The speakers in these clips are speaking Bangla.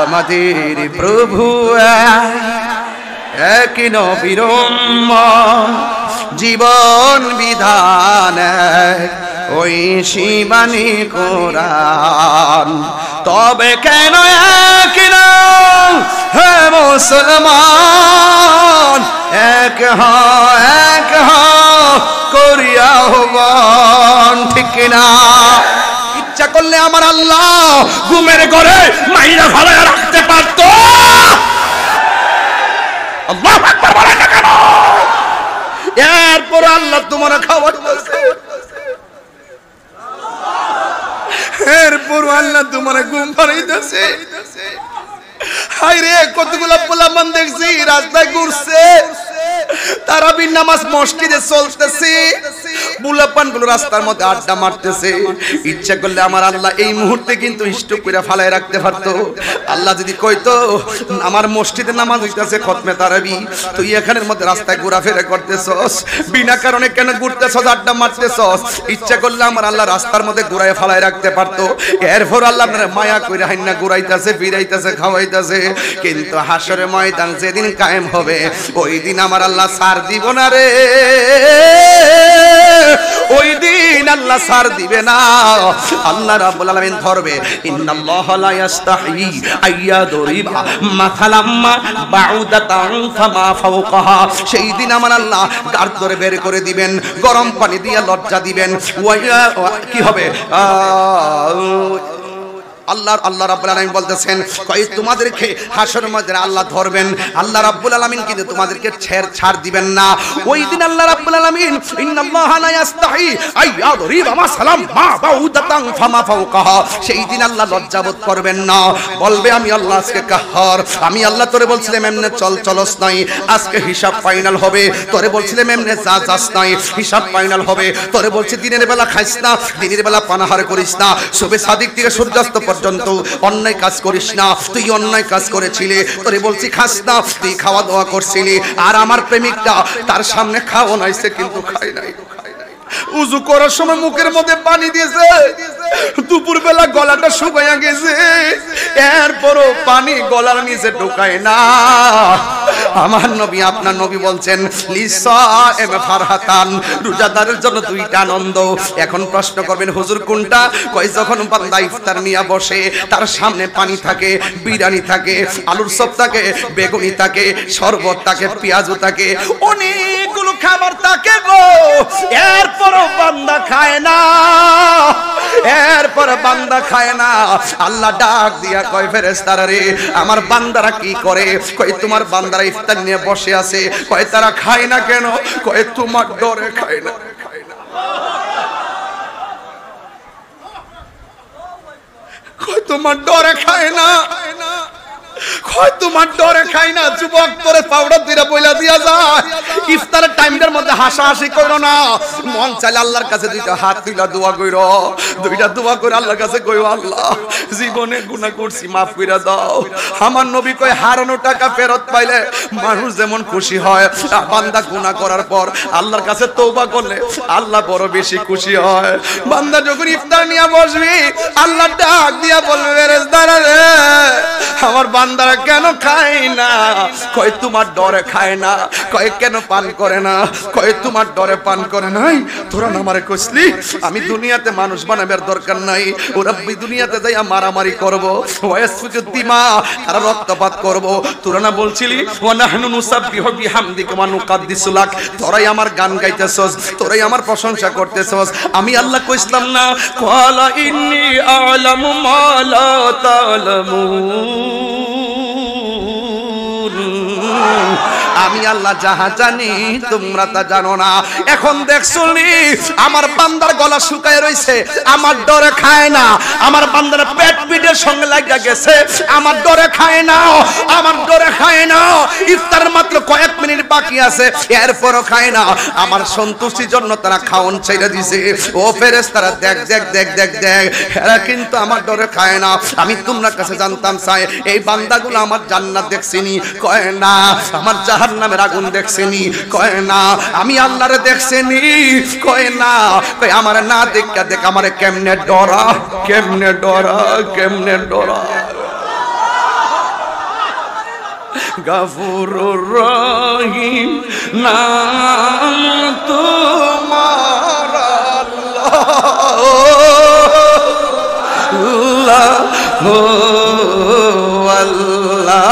আমাদের প্রভু এক নবীর জীবন বিধান ওই শিবানী কোরআন। তবে কেন এক হে মুসলমান, এক করিয়া হবান, ঠিক কিনা? ইচ্ছা করলে আমার আল্লাহ ঘুমের ঘরে মাইরা ফেলায় রাখতে পারত। আল্লাহু আকবার বলেন না কেন? এরপর আল্লাহ তোমার খাবার দিয়েছে, এরপর আল্লাহ তোমার ঘুম পাড়াইতেছে। হায় রে, কতগুলা পোলাপান দেখছি রাস্তায় ঘুরছে, তারাবির নামাজ মসজিদে চলতেছে, পোলাপান গুলো রাস্তার মধ্যে আড্ডা মারতেছে। ইচ্ছা করলে আমার আল্লাহ এই মুহূর্তে কিন্তু স্টপ করে ফালায় রাখতে পারতো। আল্লাহ যদি কইতো আমার মসজিদে নামাজ হইতাছে খতমে তারাবি, তুই এখানের মধ্যে রাস্তায় ঘোরাফেরা করতেছস, বিনা কারণে কেন ঘুরতেছস, আড্ডা মারতেছস, ইচ্ছা করলে আমার আল্লাহ রাস্তার মধ্যে ঘুরায় ফালায় রাখতে পারতো। এরপর আল্লাহ আপনার মায়া কইরা হাইন্না ঘুরাইতাছে, ফিরাইতাছে, খাওয়াইতাছে। কিন্তু হাসরের ময়দান যেদিন কায়েম হবে, ওই দিন আমার আল্লাহ ছাড় দিব না রে, ওই দিন আল্লাহ ছাড় দিবে না। আল্লাহ রাব্বুল আলামিন ধরবে, ইন্নাল্লাহা লা ইস্তাহি আইয়াদরিবা মাসালাম্মা বাউদাতান ফামা ফাওকাহা। সেই দিন আমার আল্লাহ গার ধরে বের করে দিবেন, গরম পানি দিয়ে লজ্জা দিবেন। কি হবে? আল্লাহ রাব্বুল আলামিন বলতেছেন, কই তোমাদেরকে হাসরের ময়দানে আল্লাহ ধরবেন, আল্লাহ রাব্বুল আলামিন কিন্তু তোমাদেরকে ছাড় দিবেন না। ওই দিন আল্লাহ রাব্বুল আলামিন ইন্নাল্লাহা লা ইস্তাহি আইয়াদরিবা মাসালাম মা বাউদাতান ফামা ফাওকাহা, সেই দিন আল্লাহ লজ্জাবোধ করবেন না, বলবে আমি আল্লাহ আজকে কাহার, আমি আল্লাহ তোরে বলছিলাম এমনে চলস নাই, আজকে হিসাব ফাইনাল হবে, তোরে বলছিলাম এমনে যাস নাই, হিসাব ফাইনাল হবে, তোরে বলছি দিনের বেলা খাইস না, দিনের বেলা পানাহার করিস না, শুভে সাদিক থেকে সূর্যাস্ত পর্যন্ত অন্যায় কাজ করিস না, তুই অন্যায় কাজ করেছিলি, তোরে বলছি খাস না, তুই খাওয়া দাওয়া করছিলি। আর আমার প্রেমিকটা তার সামনে খাওয়া নাইছে কিন্তু খায় নাই, উযু করার সময় মুখের মধ্যে পানি দিয়েছে, দুপুর বেলা গলাটা শুকাইয়া গেছে, এরপরও পানি গলার নিচে ঢোকায় না। আমার নবী, আপনার নবী বলছেন লিসাইম ফারহাতান, রোজাদারের জন্য দুইটা আনন্দ। এখন প্রশ্ন করবেন হুজুর কোনটা? কই যখন বান্দা ইফতার নিয়ে বসে, তার সামনে পানি থাকে, বিরিয়ানি থাকে, আলুর চপ থাকে, বেগুনি থাকে, শরবত থাকে, পেঁয়াজু থাকে, অনেকগুলো খাবার থাকে গো, এরপরও বান্দা খায় না, এরপর বান্দা খায় না। আল্লাহ ডাক দিয়া কয় ফেরেশতারা রে, আমার বান্দারা কি করে? কয় তোমার বান্দারা ইফতার নিয়ে বসে আছে, কয় তারা খায় না কেন? কয় তোমার ডরে খায় না। কয় তোমার ডরে খায় না, কয় তোমার ডরে খাই না। যুবক তোরে পাউডার দিরা বইলা দিয়া যায়, ইফতারের টাইমটার মধ্যে হাসাহাসি করো না। মন চাইলে আল্লাহর কাছে দুইটা হাত তুইলা দোয়া কইরো, দুইটা দোয়া করে আল্লাহর কাছে কইও, আল্লাহ জীবনে গুনাহ করছি মাফ কইরা দাও। আমার নবী কয় হারানো টাকা ফেরত পাইলে মানুষ যেমন খুশি হয়, বান্দা গুনাহ করার পর আল্লাহর কাছে তওবা করলে আল্লাহ বড় বেশি খুশি হয়। বান্দা যখন ইফতার নিয়ে বসবি, আল্লাহ ডাক দিয়া বলবে ফেরেশতারা রে, আমার বান্দারা কেন খায় না? কয় তোমার ডরে খায় না। কয় কেন পান করে না? কয় তোমার ডরে পান করে নাই। তোরা না আমারে কইছলি আমি দুনিয়াতে মানুষ বানাবার দরকার নাই, ওরা দুনিয়াতে যাইয়া মারামারি করব, ওয়াসফুকুদ দিমা, আর রক্তপাত করব। তোরা না বলছিলি ওয়া নাহনু নুসাব্বিহু বিহামদিকা ওয়া নুকাদ্দিসু লাক, তোরাই আমার গান গাইতেছস, তোরাই আমার প্রশংসা করতেছস। আমি আল্লাহ কইছিলাম না ক্বালা ইন্নী আ'লামু মা লা তা'লামুন, আমি আল্লাহ যাহা জানি তোমরা তা জানো না। এখন দেখছনি আমার বান্দার গলা শুকায় রইছে, আমার ডরে খায় না। আমার বান্দার পেট পিঠের সঙ্গে লাগা গেছে, আমার ডরে খায় না, আমার ডরে খায় না। ইফতার মাত্র কয়েক মিনিট বাকি আছে, এরপরও খায় না। আমার সন্তুষ্টির জন্য তারা খাওন ছেড়ে দিছে। ও ফেরেশতারা দেখ দেখ দেখ দেখ দেখ, এরা কিন্তু আমার ডরে খায় না। আমি তোমার কাছে জানতাম চাই, এই বান্দাগুলো আমার জান্নাত দেখছিনি? কয় না। আমার জাহান্নামের আগুন দেখছিনি? কয় না। আমি আল্লাহরে দেখছিনি? কয় না। কয় আমার না দেখা দেখ আমারে কেমনে ডরা, কেমনে ডরা, কেমনে ডরা। গফুরুর রহিম নাম তোমার আল্লাহ আল্লাহ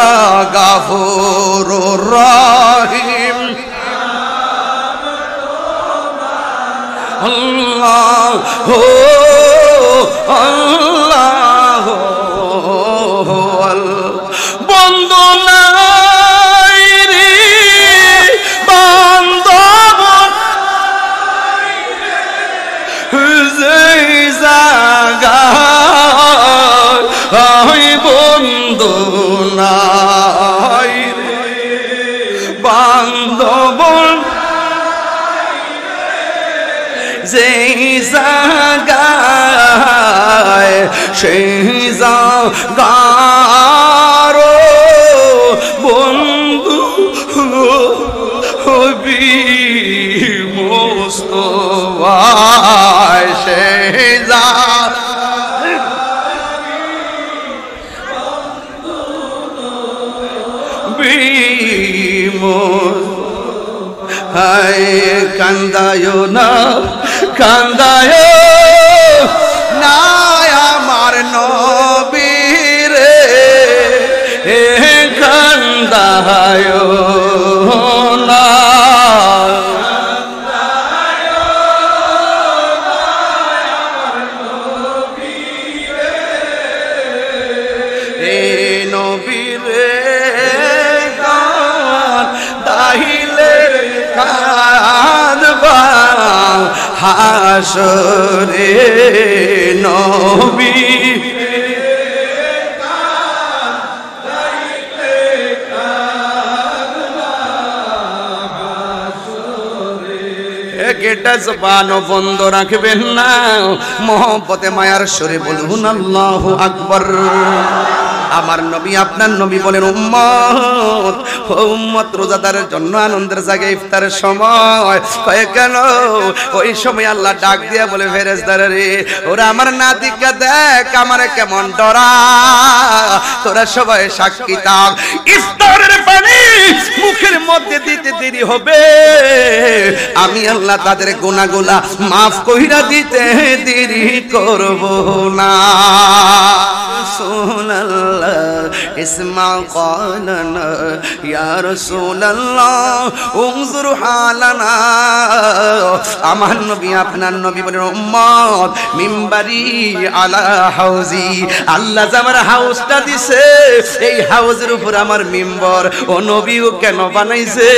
গফুরুর রহিম আল্লাহ আল্লাহ বন্ধু নাই রে বান্ধব যেই জায়গায় বন্ধু নাই রে বান্ধব যেই জায়গায় সেই জায়গার বন্ধু হবি মুস্তফা সেই হায় কান্দায় না কান্দায় না আমার নবীরে কান্দায় না নবীরে দাহিলে কাঁদবা হাসরে নবী এটা জবানও বন্ধ রাখবেন না মহব্বতে মায়ার সুরে বলুন আল্লাহু আকবার আমার নবী আপনার নবী বলেন উম্মত উম্মত রোজাদারের জন্য আনন্দের জায়গায় ইফতারের সময় কয়ে কেন ওই সময় আল্লাহ ডাক দিয়া বলে ফেরেশতারা রে ওরা আমার নাতিকে দেখ আমারে কেমন ডরা তোরা সবাই সাক্ষী থাক ইফতারের পানি মুখের মধ্যে দিতে দেরি হবে আমি আল্লাহ তাদের গুনাহগুলো maaf কইরা দিতে দেরি করব না রাসূলুল্লাহ ইসমা ক্বালানা ইয়া রাসূলুল্লাহ উনজুর হালানা আমার নবী আপনার নবী বলেন উম্মত মিম্বারি আলা হাউজি আল্লাহ আমার হাউসটা দিছে এই হাউজের উপর আমার মিম্বর ও নবীও কেন বানাইছে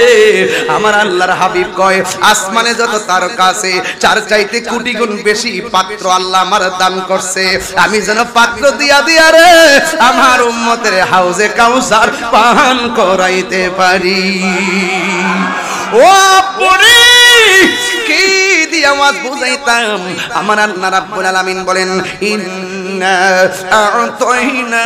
আমার আল্লাহর হাবিব কয় আসমানে যত তারকা আছে চার চাইতে কোটি গুণ বেশি পাত্র আল্লাহ আমার দান করছে আমি যেন পাত্র দিয়া দিয়া রে আমার উম্মতের হাউজে কাউসার পান করাইতে পারি ও পরে কি দিয়ে আওয়াজ বুঝাইতাম আমার আল্লাহ রাব্বুল আলামিন বলেন ইন্না আ'তাইনা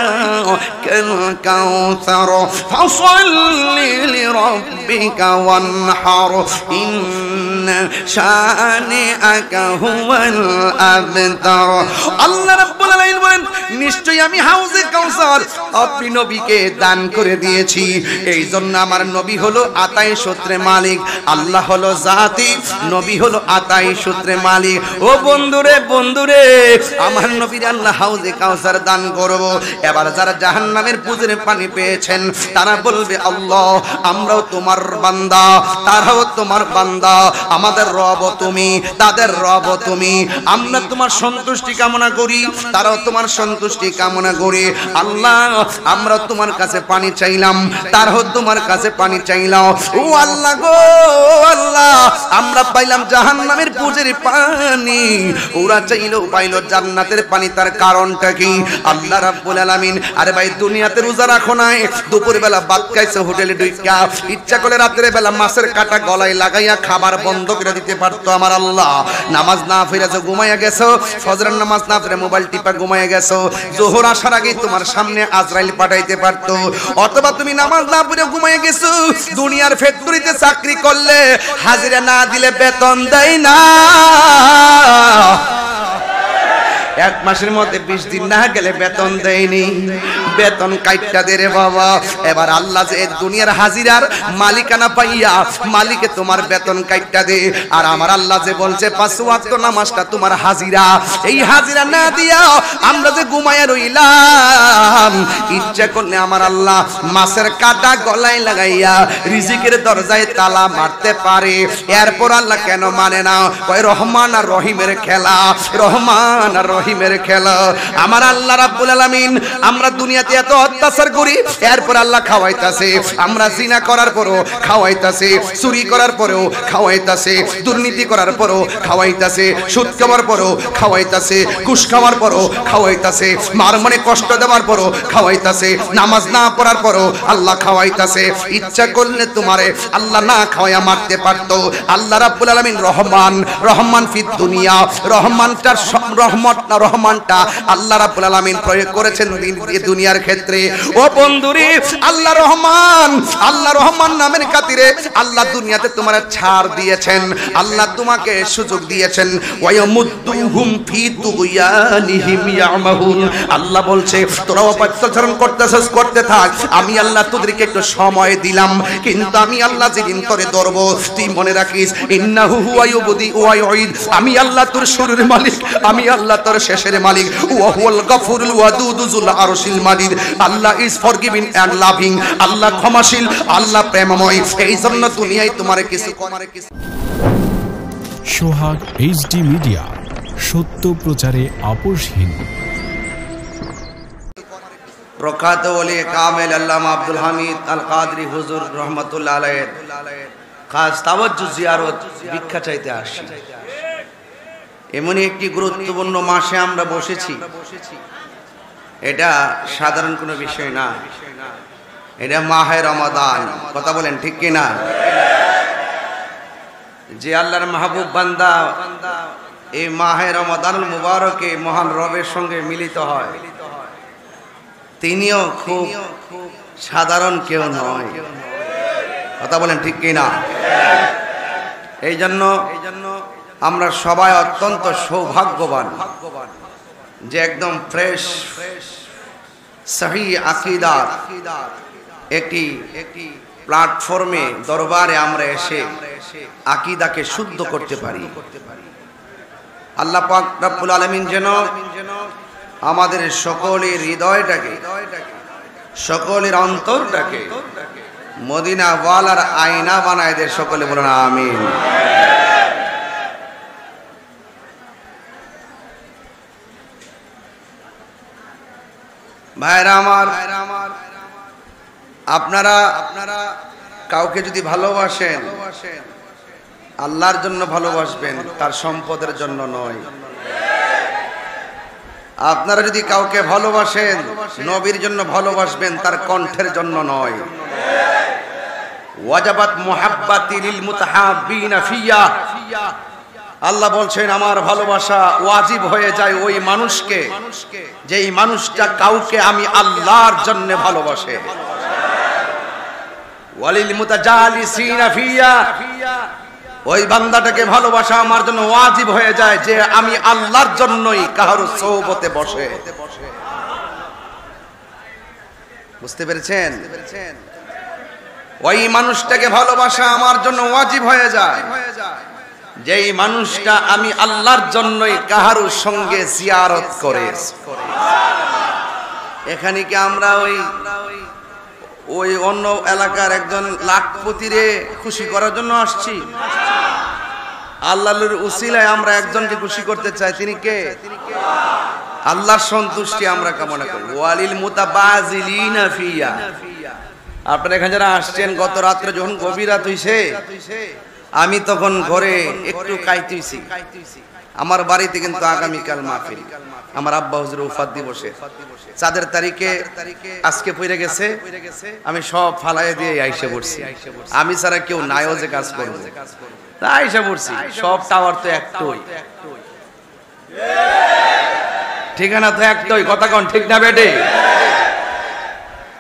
কাল কাউসার ফাসাল্লি লিরাব্বিকা ওয়ানহার ইন্না শানিআকা হুয়াল আবতার আল্লাহ রাব্বুল আলামিন বলেন নিশ্চয়ই আমি হাউজে কাউসার আপনি নবীকে দান করে দিয়েছি এই জন্য আমার নবী হলো আতাই সূত্রে মালিক আল্লাহ হলো জাতি নবী হলো আতাই সূত্রে মালিক ও বন্ধুরে বন্ধুরে আমার নবীর আল্লাহ হাউজে কাউসার দান করব এবার যারা জাহান্নামের পুজোর পানি পেয়েছেন তারা বলবে আল্লাহ আমরাও তোমার বান্দা তারাও তোমার বান্দা আমাদের রব তুমি তাদের রব তুমি আমরা তোমার সন্তুষ্টি কামনা করি তারাও তোমার সন্তুষ্টি কামনা করে আল্লাহ আমরা তোমার কাছে পানি চাইলাম তারাও তোমার কাছে পানি চাইলাম ও আল্লাহ গো আল্লাহ আমরা পাইলাম জাহান্নামের পুজোর পানি ওরা চাইলো পাইলো জান্নাতের পানি তার কারণটা কি আল্লাহ রাব্বুল আলামিন আরে ভাই দুনিয়াতে রোজা রাখো নাই দুপুর বেলা ভাত খাইছো হোটেলে ঢুইকা ইচ্ছা করে রাতের বেলা মাছের কাটা গলায় লাগাইয়া খাবার বন্ধ করে দিতে পারতো আমার আল্লাহ নামাজ না ফিরেছো ঘুমাইয়া গেছো ফজরের নামাজ না ফিরে মোবাইল টিপা ঘুমাইয়া গেছো যোহর আসার আগে তোমার সামনে আজরাইল পাঠাইতে পারতো অথবা তুমি নামাজ না পড়ে ঘুমাইয়া গেছো দুনিয়ার ফ্যাক্টরিতে চাকরি করলে হাজিরা না দিলে বেতন দেয় না এক মাসের মধ্যে 20 দিন না গেলে বেতন দেয়নি বেতন কাইটটা দে রে বাবা। এবার আল্লাহ যে দুনিয়ার হাজিরার মালিকানা পাইয়া মালিকে তোমার বেতন কাইটটা দে। আর আমার আল্লাহ যে বলছে 5 ওয়াক্ত নামাজটা তোমার হাজিরা, এই হাজিরা না দিয়া আমরা যে ঘুমায়া রইলাম, ইচ্ছা করলে আমার আল্লাহ মাছের কাটা গলায় লাগাইয়া রিজিকের দরজায় তালা মারতে পারে। এরপর আল্লাহ কেন মানে না? ওই রহমান আর রহিমের খেলা, রহমান আর রহিমের খেলা। আমার আল্লাহ রাব্বুল আলামিন, আমরা দুনিয়াতে এত অত্যাচার করি, এরপর আল্লাহ খাওয়াইতাছে। আমরা জিনা করার পরও খাওয়াইতাছে, চুরি করার পরেও খাওয়াইতাছে, দুর্নীতি করার পরও খাওয়াইতাছে, সুদ খাওয়ার পরও খাওয়াইতাছে, ঘুষ খাওয়ার পরও খাওয়াইতাছে, মার মনে কষ্ট দেওয়ার পরও খাওয়াইতাছে, নামাজ না পড়ার পরও আল্লাহ খাওয়াইতাছে। ইচ্ছা করলে তোমারে আল্লাহ না খাওয়াইয়া মারতে পারতো। আল্লাহ রাব্বুল আলামিন রহমান, রহমান ফিদ দুনিয়া, রহমানটার রহমত না রহমানটা আল্লাহ রাব্বুল আলামিন প্রয়োগ করেছেন দুনিয়ার ক্ষেত্রে। ও বন্ধুরে, আল্লাহ রহমান, আল্লাহ রহমান নামের খাতিরে আল্লাহ দুনিয়াতে তোমার ছাড় দিয়েছেন, আল্লাহ তোমাকে সুযোগ দিয়েছেন। ওয়ায়ামুদ্দুহুম ফি তুগয়ানিহিম ইয়ামাহুন। আল্লাহ বলছে তোরা অপচরণ করতেছিস, করতে থাক, আমি আল্লাহ তোদেরকে একটু সময় দিলাম, কিন্তু আমি আল্লাহ যেদিন তোরে ধরবো তুই মনে রাখিস ইন্নাহু হুয়া ইউবদি ওয়া ইউঈদ। আমি আল্লাহ তোর শুরুর মালিক, আমি আল্লাহ তোর শেষের মালিক। ওয়া হুয়াল গফুরুল ওয়াদুদু যুল আরশিল মাজিদ। আল্লাহ ইজ ফরগিভিং এন্ড লাভিং, আল্লাহ ক্ষমাশীল, আল্লাহ প্রেমময়। এই জন্য দুনিয়ায় তোমার কিছু সোহাগ এইচডি মিডিয়া, সত্য প্রচারে আপোষহীন। প্রখ্যাত ওলি কামেল আল্লামা আব্দুল হামিদ আল কাদরি হুজুর রহমাতুল্লাহ আলাইহি খাস তাওয়াজ্জু জিয়ারত ভিক্ষা চাইতে আসি। এমনই একটি গুরুত্বপূর্ণ মাসে আমরা বসেছি। এটা সাধারণ কোনো বিষয় না, এটা মাহে রমাদান। কথা বলেন ঠিক কি না? যে আল্লাহর মাহবুব বান্দা এই মাহে রমাদানুল মুবারকে মহান রবের সঙ্গে মিলিত হয়, তিনিও খুব সাধারণ কেউ নয়। কথা বলেন ঠিক কি না? এই জন্য আমরা সবাই অত্যন্ত সৌভাগ্যবান যে একদম ফ্রেশ সহি আকীদার একটি প্ল্যাটফর্মে দরবারে আমরা এসে আকীদাকে শুদ্ধ করতে পারি। আল্লাহ পাক রব্বুল আলামিন যেন আমাদের সকলের হৃদয়টাকে, সকলের অন্তরটাকে মদিনা ওয়ালার আয়না বানায় দেয়। সকলে বলেন আমিন। ভাইরা আমার, আপনারা কাউকে যদি ভালোবাসেন আল্লাহর জন্য ভালোবাসবেন, তার সম্পদের জন্য নয়। আপনারা যদি কাউকে ভালোবাসেন নবীর জন্য ভালোবাসবেন, তার কণ্ঠের জন্য নয়। ওয়াজাবাত মুহাব্বাতি লিল মুতাহাব্বিনা ফিয়া। আল্লাহ বলছেন আমার ভালোবাসা ওয়াজিব হয়ে যায় ওই মানুষকে যেই মানুষটা কাউকে আমি আল্লাহর জন্য ভালোবাসে। ওয়ালিল মুতাজালিসিনা ফিয়া, ওই বান্দাটাকে ভালোবাসা আমার জন্য ওয়াজিব হয়ে যায় যে আমি আল্লাহর জন্যই কারো সোহবতে বসে। বুঝতে পেরেছেন? ওই মানুষটাকে ভালোবাসা আমার জন্য ওয়াজিব হয়ে যায় যেই মানুষটা আমি আল্লাহর জন্যই কারো সঙ্গে জিয়ারত করে। এখানে কি আমরা ওই অন্য এলাকার একজন লাখপতিরে খুশি করার জন্য আসছি? আল্লাহর উসিলায় আমরা একজনকে খুশি করতে চাই। তিনি কে? আল্লাহর সন্তুষ্টি আমরা কামনা করি। ওয়ালিল মুতাবাজিলিনা ফিয়া। আপনারা এখানে যারা আসছেন, গত রাত্রে যখন গভীর রাত হইছে, আমি তখন ঘরে একটু কাইতেছি। আমার বাড়িতে কিন্তু আগামীকাল মাহফিল, আমার আব্বা হুজুর উফাত দিবসে 4 তারিখে আজকে পড়ে গেছে। আমি সব ফালাইয়ে দিয়ে আইসা পড়ছি। আমি ছাড়া কেউ নাইও যে কাজ করবে, তাই আইসা পড়ছি। সব টাওয়ার তো একটাই, ঠিকানা তো একটাই। কথা কোন ঠিক না বেটে?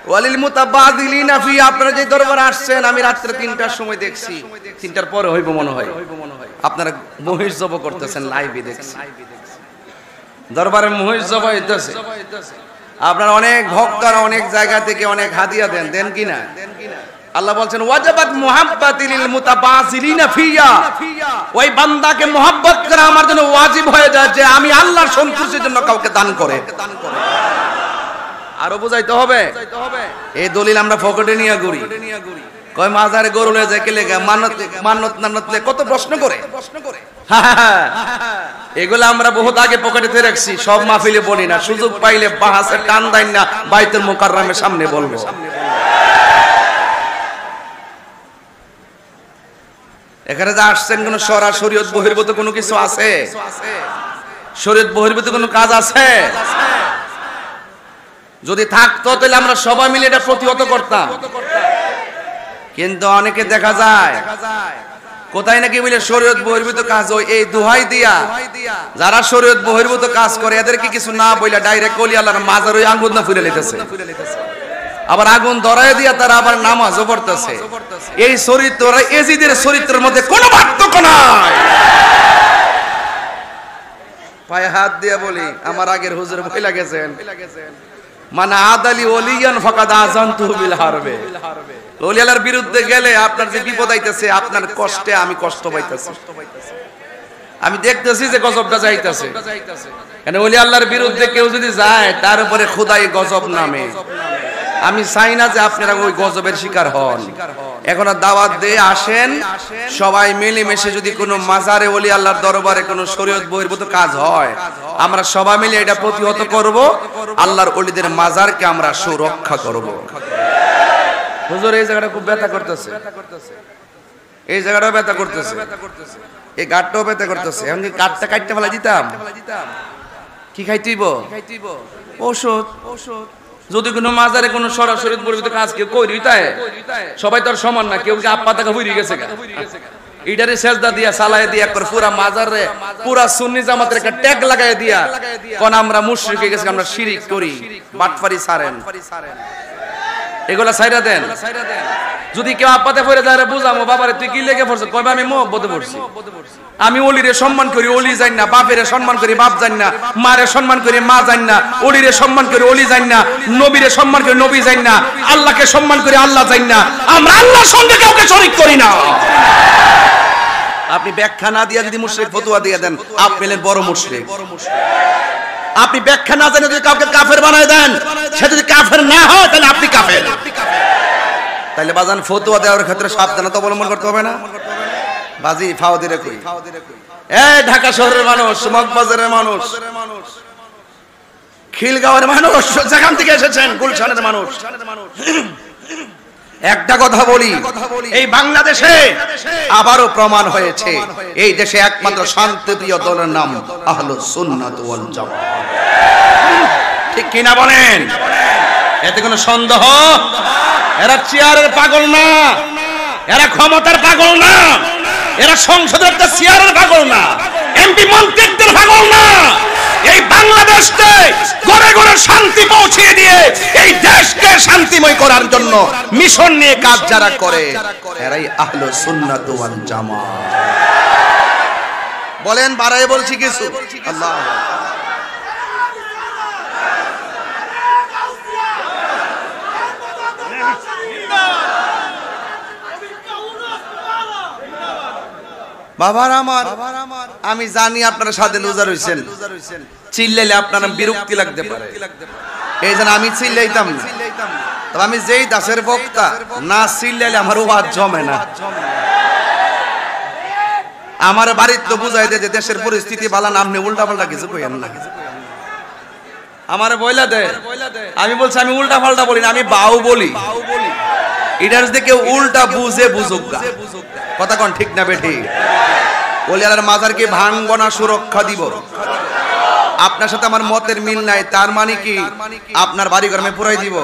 ওয়ালিল মুতাবাদিলিনা ফি। আপনারা যে দরবারে আসছেন, আমি রাত্রে 3টার সময় দেখছি, 3টার পরে হইব মনে হয়, আপনারা মহিষ জব করতেছেন, লাইভে দেখছি। দরবারে মহিষ জব হইতেছে। আপনার অনেক ভক্তরা অনেক জায়গা থেকে অনেক হাদিয়া দেন, দেন কিনা? আল্লাহ বলছেন ওয়াজাবাত মুহাব্বাতিল মুতাবাসিলিনা ফিয়া, ওই বান্দাকে মুহাব্বত করা আমার জন্য ওয়াজিব হয়ে যায় যে আমি আল্লাহর সন্তুষ্টির জন্য কাউকে দান করে। আরো বুঝাইতে হবে, এই দলিল আমরা পকেটে নিয়ে ঘুরি, কয় মাজারে গরু লয়ে যায় কে লেগে মান্নত নান্নতলে কত প্রশ্ন করে। এগুলো আমরা বহুত আগে পকেটে রাখছি, সব মাহফিলে বলি না, সুযোগ পাইলে বাহাসে টান দেন না বাইতুল মুকাররমের সামনে বলবো। এখানে যে আসছেন কোন শরীয়ত বহির্ভূত কোনো কিছু আছে? শরীয়ত বহির্ভূত কোনো কাজ আছে? যদি থাকতো তাহলে আমরা সবাই মিলে এটা প্রতিহত করতাম। কিন্তু অনেকে দেখা যায় কোথায় নাকি বলে শরীয়ত বহির্ভূত কাজ হয়, এই দোহাই দিয়া যারা শরীয়ত বহির্ভূত কাজ করে এদেরকে কিছু না বইলা ডাইরেক্ট ওলি আল্লাহর মাজার ওই আঙ্গুল না ফুলে নিতেছে, আবার আগুন ধরায় দিয়া তারা আবার নামাজও পড়তেছে। এই চরিত্র এজিদের চরিত্রের মধ্যে কোনো পার্থক্য নাই। পায়ে হাত দিয়ে বলি, আমার আগের হুজুর বইলা গেছেন, মানে আদালি ওলিয়ান ফাকাদ আযানতুহু বিল হারবে। ওলি আল্লাহর বিরুদ্ধে গেলে আপনার যে বিপদ আইতেছে, আপনার কষ্টে আমি কষ্ট পাইতেছি, আমি দেখতেছি যে গজবটা যাইতেছে। কেন ওলি আল্লাহর বিরুদ্ধে কেউ যদি যায় তার উপরে খোদাই গজব নামে। আমি চাই না যে আপনারা ওই গজবের শিকার হন। এখন দাওয়াত দিয়ে আসেন, সবাই মিলেমিশে যদি কোনো মাজারে ওলি আল্লাহর দরবারে কোনো শরীয়ত বহির্ভূত কাজ হয়, আমরা সবাই মিলে এটা প্রতিহত করব, আল্লাহর ওলিদের মাজারকে আমরা সুরক্ষা করব। হুজুর এই জায়গাটা খুব ব্যথা করতেছে, এই জায়গাটাও ব্যথা করতেছে, এই গাঁটটাও ব্যথা করতেছে। এখন কি কাঠটা কাটতে ফেলা দিতাম? কি খাইতেইব? ঔষধ। যদি কোনো মাজারে কোনো সরাসরি বহির্ভূত কাজ কেউ করি, তাই সবাই তো আর সমান না, কেউ কি আপা টাকা হইরে গেছে, ইটারে সেজদা দিয়া সালায় দিয়া করে পুরা মাজারে পুরা সুন্নি জামাতের একটা ট্যাগ লাগায় দিয়া কোন আমরা মুশরিক হয়ে গেছি, আমরা শিরিক করি, বাটফারি ছাড়েন, এগুলা ছাইরা দেন। যদি কেউ আপাতে পড়ে যায় বুঝামো, বাবারে তুই কি লেগে পড়ছিস, কইবা আমি মুহাব্বতে পড়ছি, আমি ওলিরে সম্মান করি, ওলি জানি না, বাপেরে সম্মান করি, বাপ জানি না, মারে সম্মান করি, মা জানি না, ওলিরে সম্মান করি, ওলি জানি না, নবীরে সম্মান করি, নবী জানি না, আল্লাহকে সম্মান করি, আল্লাহ জানি না, আমরা আল্লাহর সঙ্গে কাউকে শরীক করি না। আপনি ব্যাখ্যা না দিয়া যদি মুশরিক ফতোয়া দিয়ে দেন, আপনি হলেন বড় মুশরিক। আপনি ব্যাখ্যা না জানে যদি কাউকে কাফের বানায় দেন, সে যদি কাফের না হয় তাহলে আপনি কাফের। তাইলে বাজান ফতোয়া দেওয়ার ক্ষেত্রে সাবধানতা অবলম্বন করতে হবে না? বাজি ফাও দিরে কই, এই ঢাকা শহরের মানুষ, মগবাজারের মানুষ, খিলগাঁওয়ের মানুষ, যেখান থেকে এসেছেন, গুলশানের মানুষ, একটা কথা বলি, এই বাংলাদেশে আবারও প্রমাণ হয়েছে এই দেশে একমাত্র শান্তিপ্রিয় দলের নাম আহলুস সুন্নাত ওয়াল জামাত। ঠিক কিনা বলেন? এতে কোনো সন্দেহ? এরা চেয়ারের পাগল না, এরা ক্ষমতার পাগল না, এরা সংসদের একটা চেয়ারের পাগল না, এমপি মন্ত্রীদের পাগল না। এই বাংলাদেশকে ঘরে ঘরে শান্তি পৌঁছে দিয়ে এই দেশকে শান্তিময় করার জন্য মিশন নিয়ে কাজ যারা করে, এরাই আহলুস সুন্নাত ওয়াল জামাত। বলেন, বাড়ায় বলছি কিছু? আল্লাহ বাবার আমার, আমি জানি আপনারা সাথে লুজার হইছেন, চিল্লাইলে আপনারা বিরক্তি লাগতে পারে, এই জন্য আমি চিল্লাইতাম না। তবে আমি যেই দাসের বক্তা, না চিল্লাইলে আমার ওয়াজ জমে না। আমার বাড়ির তো বুঝাই দে যে দেশের পরিস্থিতি ভালো না, আপনি উল্টা পাল্টা কিছু কইেন না। আমার বইলা দে, আমি বলছি আমি উল্টা পাল্টা বলি না, আমি বাউ বলি। এটার যদি কেউ উল্টা বুঝে বুঝুক, কথা কোন ঠিক না বেঠি? ওলি আল্লাহর মাজারকে ভাঙবো না, সুরক্ষা দিব। আপনার সাথে আমার মতের মিল নাই, তার মানে কি আপনার বাড়ি ঘর আমি পুরাই দিব,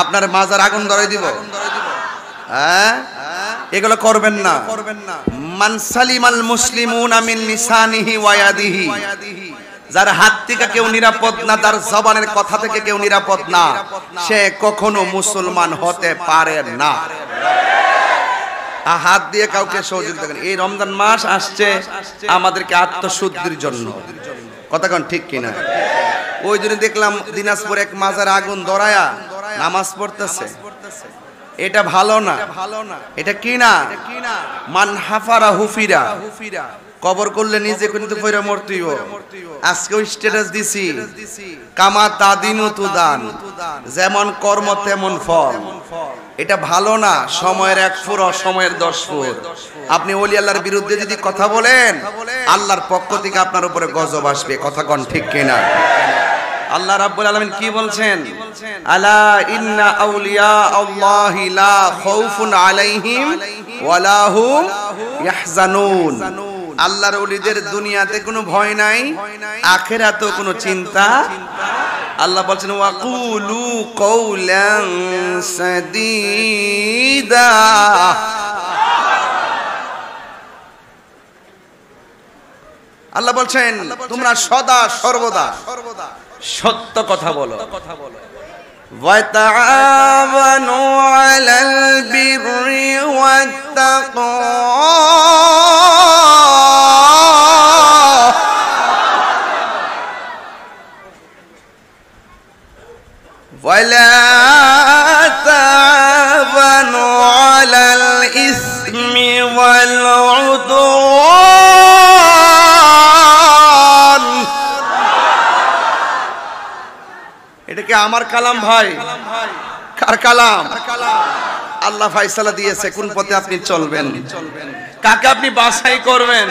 আপনার মাজার আগুন ধরাই দিব? হ্যাঁ, এগুলো করবেন না। মান সালিমাল মুসলিমুনা মিন লিসানিহি ওয়া ইয়াদিহি, যার হাত থেকে কেউ নিরাপদ না, তার জবানের কথা থেকে কেউ নিরাপদ না, সে কখনো মুসলমান হতে পারে না। হাত দিয়ে কাউকে সহযোগিতা করেন। এই রমজান মাস আসছে আমাদেরকে আত্মশুদ্ধির জন্য, কথা কোন ঠিক কিনা? ওই দিন দেখলাম দিনাজপুর এক মাজার আগুন ধরায়া নামাজ পড়তেছে। এটা ভালো না, এটা কি না, মান হাফারা হুফিরা, কবর করলে নিজে কিন্তু ফিরে মরতেইব। আজকে স্ট্যাটাস দিছি, কামা তাদিনু তুদান, যেমন কর্ম তেমন ফল। এটা ভালো না, সময়ের 1 ফুর অসময়ের 10 ফুর। আপনি ওলি আল্লাহর বিরুদ্ধে যদি কথা বলেন, আল্লাহর পক্ষ থেকে আপনার উপরে গজব আসবে। কথা কোন ঠিক কিনা? আল্লাহ রাব্বুল আলামিন কি বলছেন? আলা ইন্না আউলিয়া আল্লাহি লা খাউফুন আলাইহিম ওয়ালা হুম ইয়াহজানুন। আল্লাহর ওলিদের দুনিয়াতে কোনো ভয় নাই, আখিরাতেও কোনো চিন্তা। আল্লাহ বলছেন ওয়াকুলু কওলান সাদীদা। আল্লাহ বলছেন তোমরা সদা সর্বদা সত্য কথা বলো। ওয়াতাআওয়ানু আলাল বিররি ওয়াত তাকওয়া, ওয়ালা তাআওয়ানু আলাল ইসমি ওয়াল উদওয়ান। এটা কি আমার কালাম ভাই? কার কালাম? আল্লাহ ফয়সালা দিয়েছে কোন পথে আপনি চলবেন, কাকে আপনি বাছাই করবেন।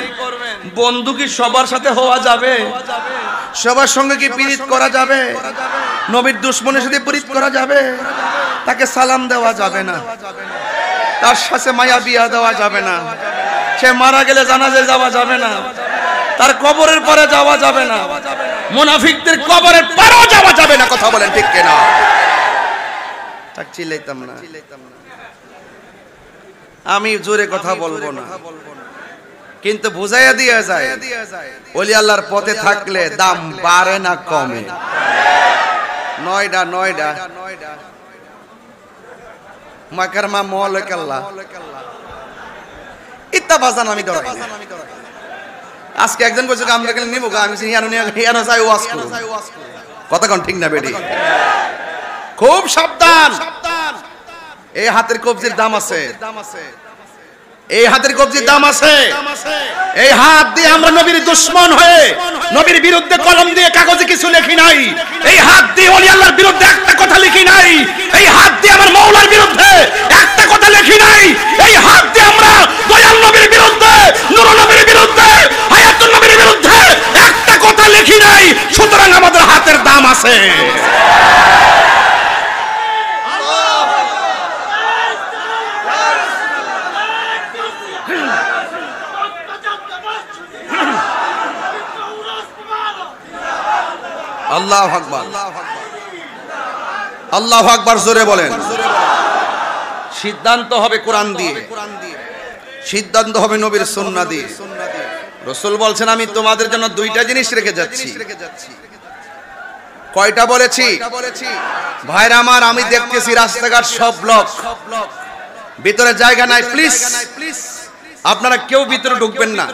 বন্ধু কি সবার সাথে হওয়া যাবে? সবার সঙ্গে কি প্রীত করা যাবে? নবীর দুশমনের সাথে প্রীত করা যাবে? তাকে সালাম দেওয়া যাবে না, তার সাথে মায়া বিয়া দেওয়া যাবে না, সে মারা গেলে জানাজা যাওয়া যাবে না, তার কবরের পরে যাওয়া যাবে না, মুনাফিকদের কবরের পরেও যাওয়া যাবে না। কথা বলেন ঠিক কিনা? tak চিল্লাইতাম না, আমি জোরে কথা বলবো না, কিন্তু বুঝাইয়া দিয়া যায় ওলি আল্লাহর পথে থাকলে দাম বাড়ে না কমে। নয়ডা মাকারমা মোয়াল্লাকাল্লাহ ইত্তা বাজান আমি ডরাই না। আজকে একজন বলছে আমরা গেলে নিব, আমি ইয়ানো যাই ওয়াজ করব। কথা কোন ঠিক না বেডি? খুব সাবধান। এই হাতের কবজির দাম আছে, এই হাতের কবজির দাম আছে। এই হাত দিয়ে আমরা নবীর দুশমন হয়ে নবীর বিরুদ্ধে কলম দিয়ে কাগজে কিছু লিখি নাই। এই হাত দিয়ে ওলি আল্লাহর বিরুদ্ধে একটা কথা লিখি নাই। এই হাত দিয়ে আমার মাওলার বিরুদ্ধে একটা কথা লিখি নাই। এই হাত দিয়ে আমরা দয়াল নবীর বিরুদ্ধে, নূর নবীর বিরুদ্ধে, হায়াতুন নবীর বিরুদ্ধে একটা কথা লিখি নাই। সুতরাং আমাদের হাতের দাম আছে। আল্লাহু আকবার, আল্লাহু আকবার জোরে বলেন। সিদ্ধান্ত হবে কোরআন দিয়ে, সিদ্ধান্ত হবে নবীর সুন্নাহ দিয়ে। রাসূল বলছেন আমি তোমাদের জন্য দুইটা জিনিস রেখে যাচ্ছি। কয়টা বলেছি ভাইরা আমার? আমি দেখতেছি রাস্তাঘাট সব ব্লক, ভিতরে জায়গা নাই। প্লিজ আপনারা কেউ ভিতরে ঢুকবেন না।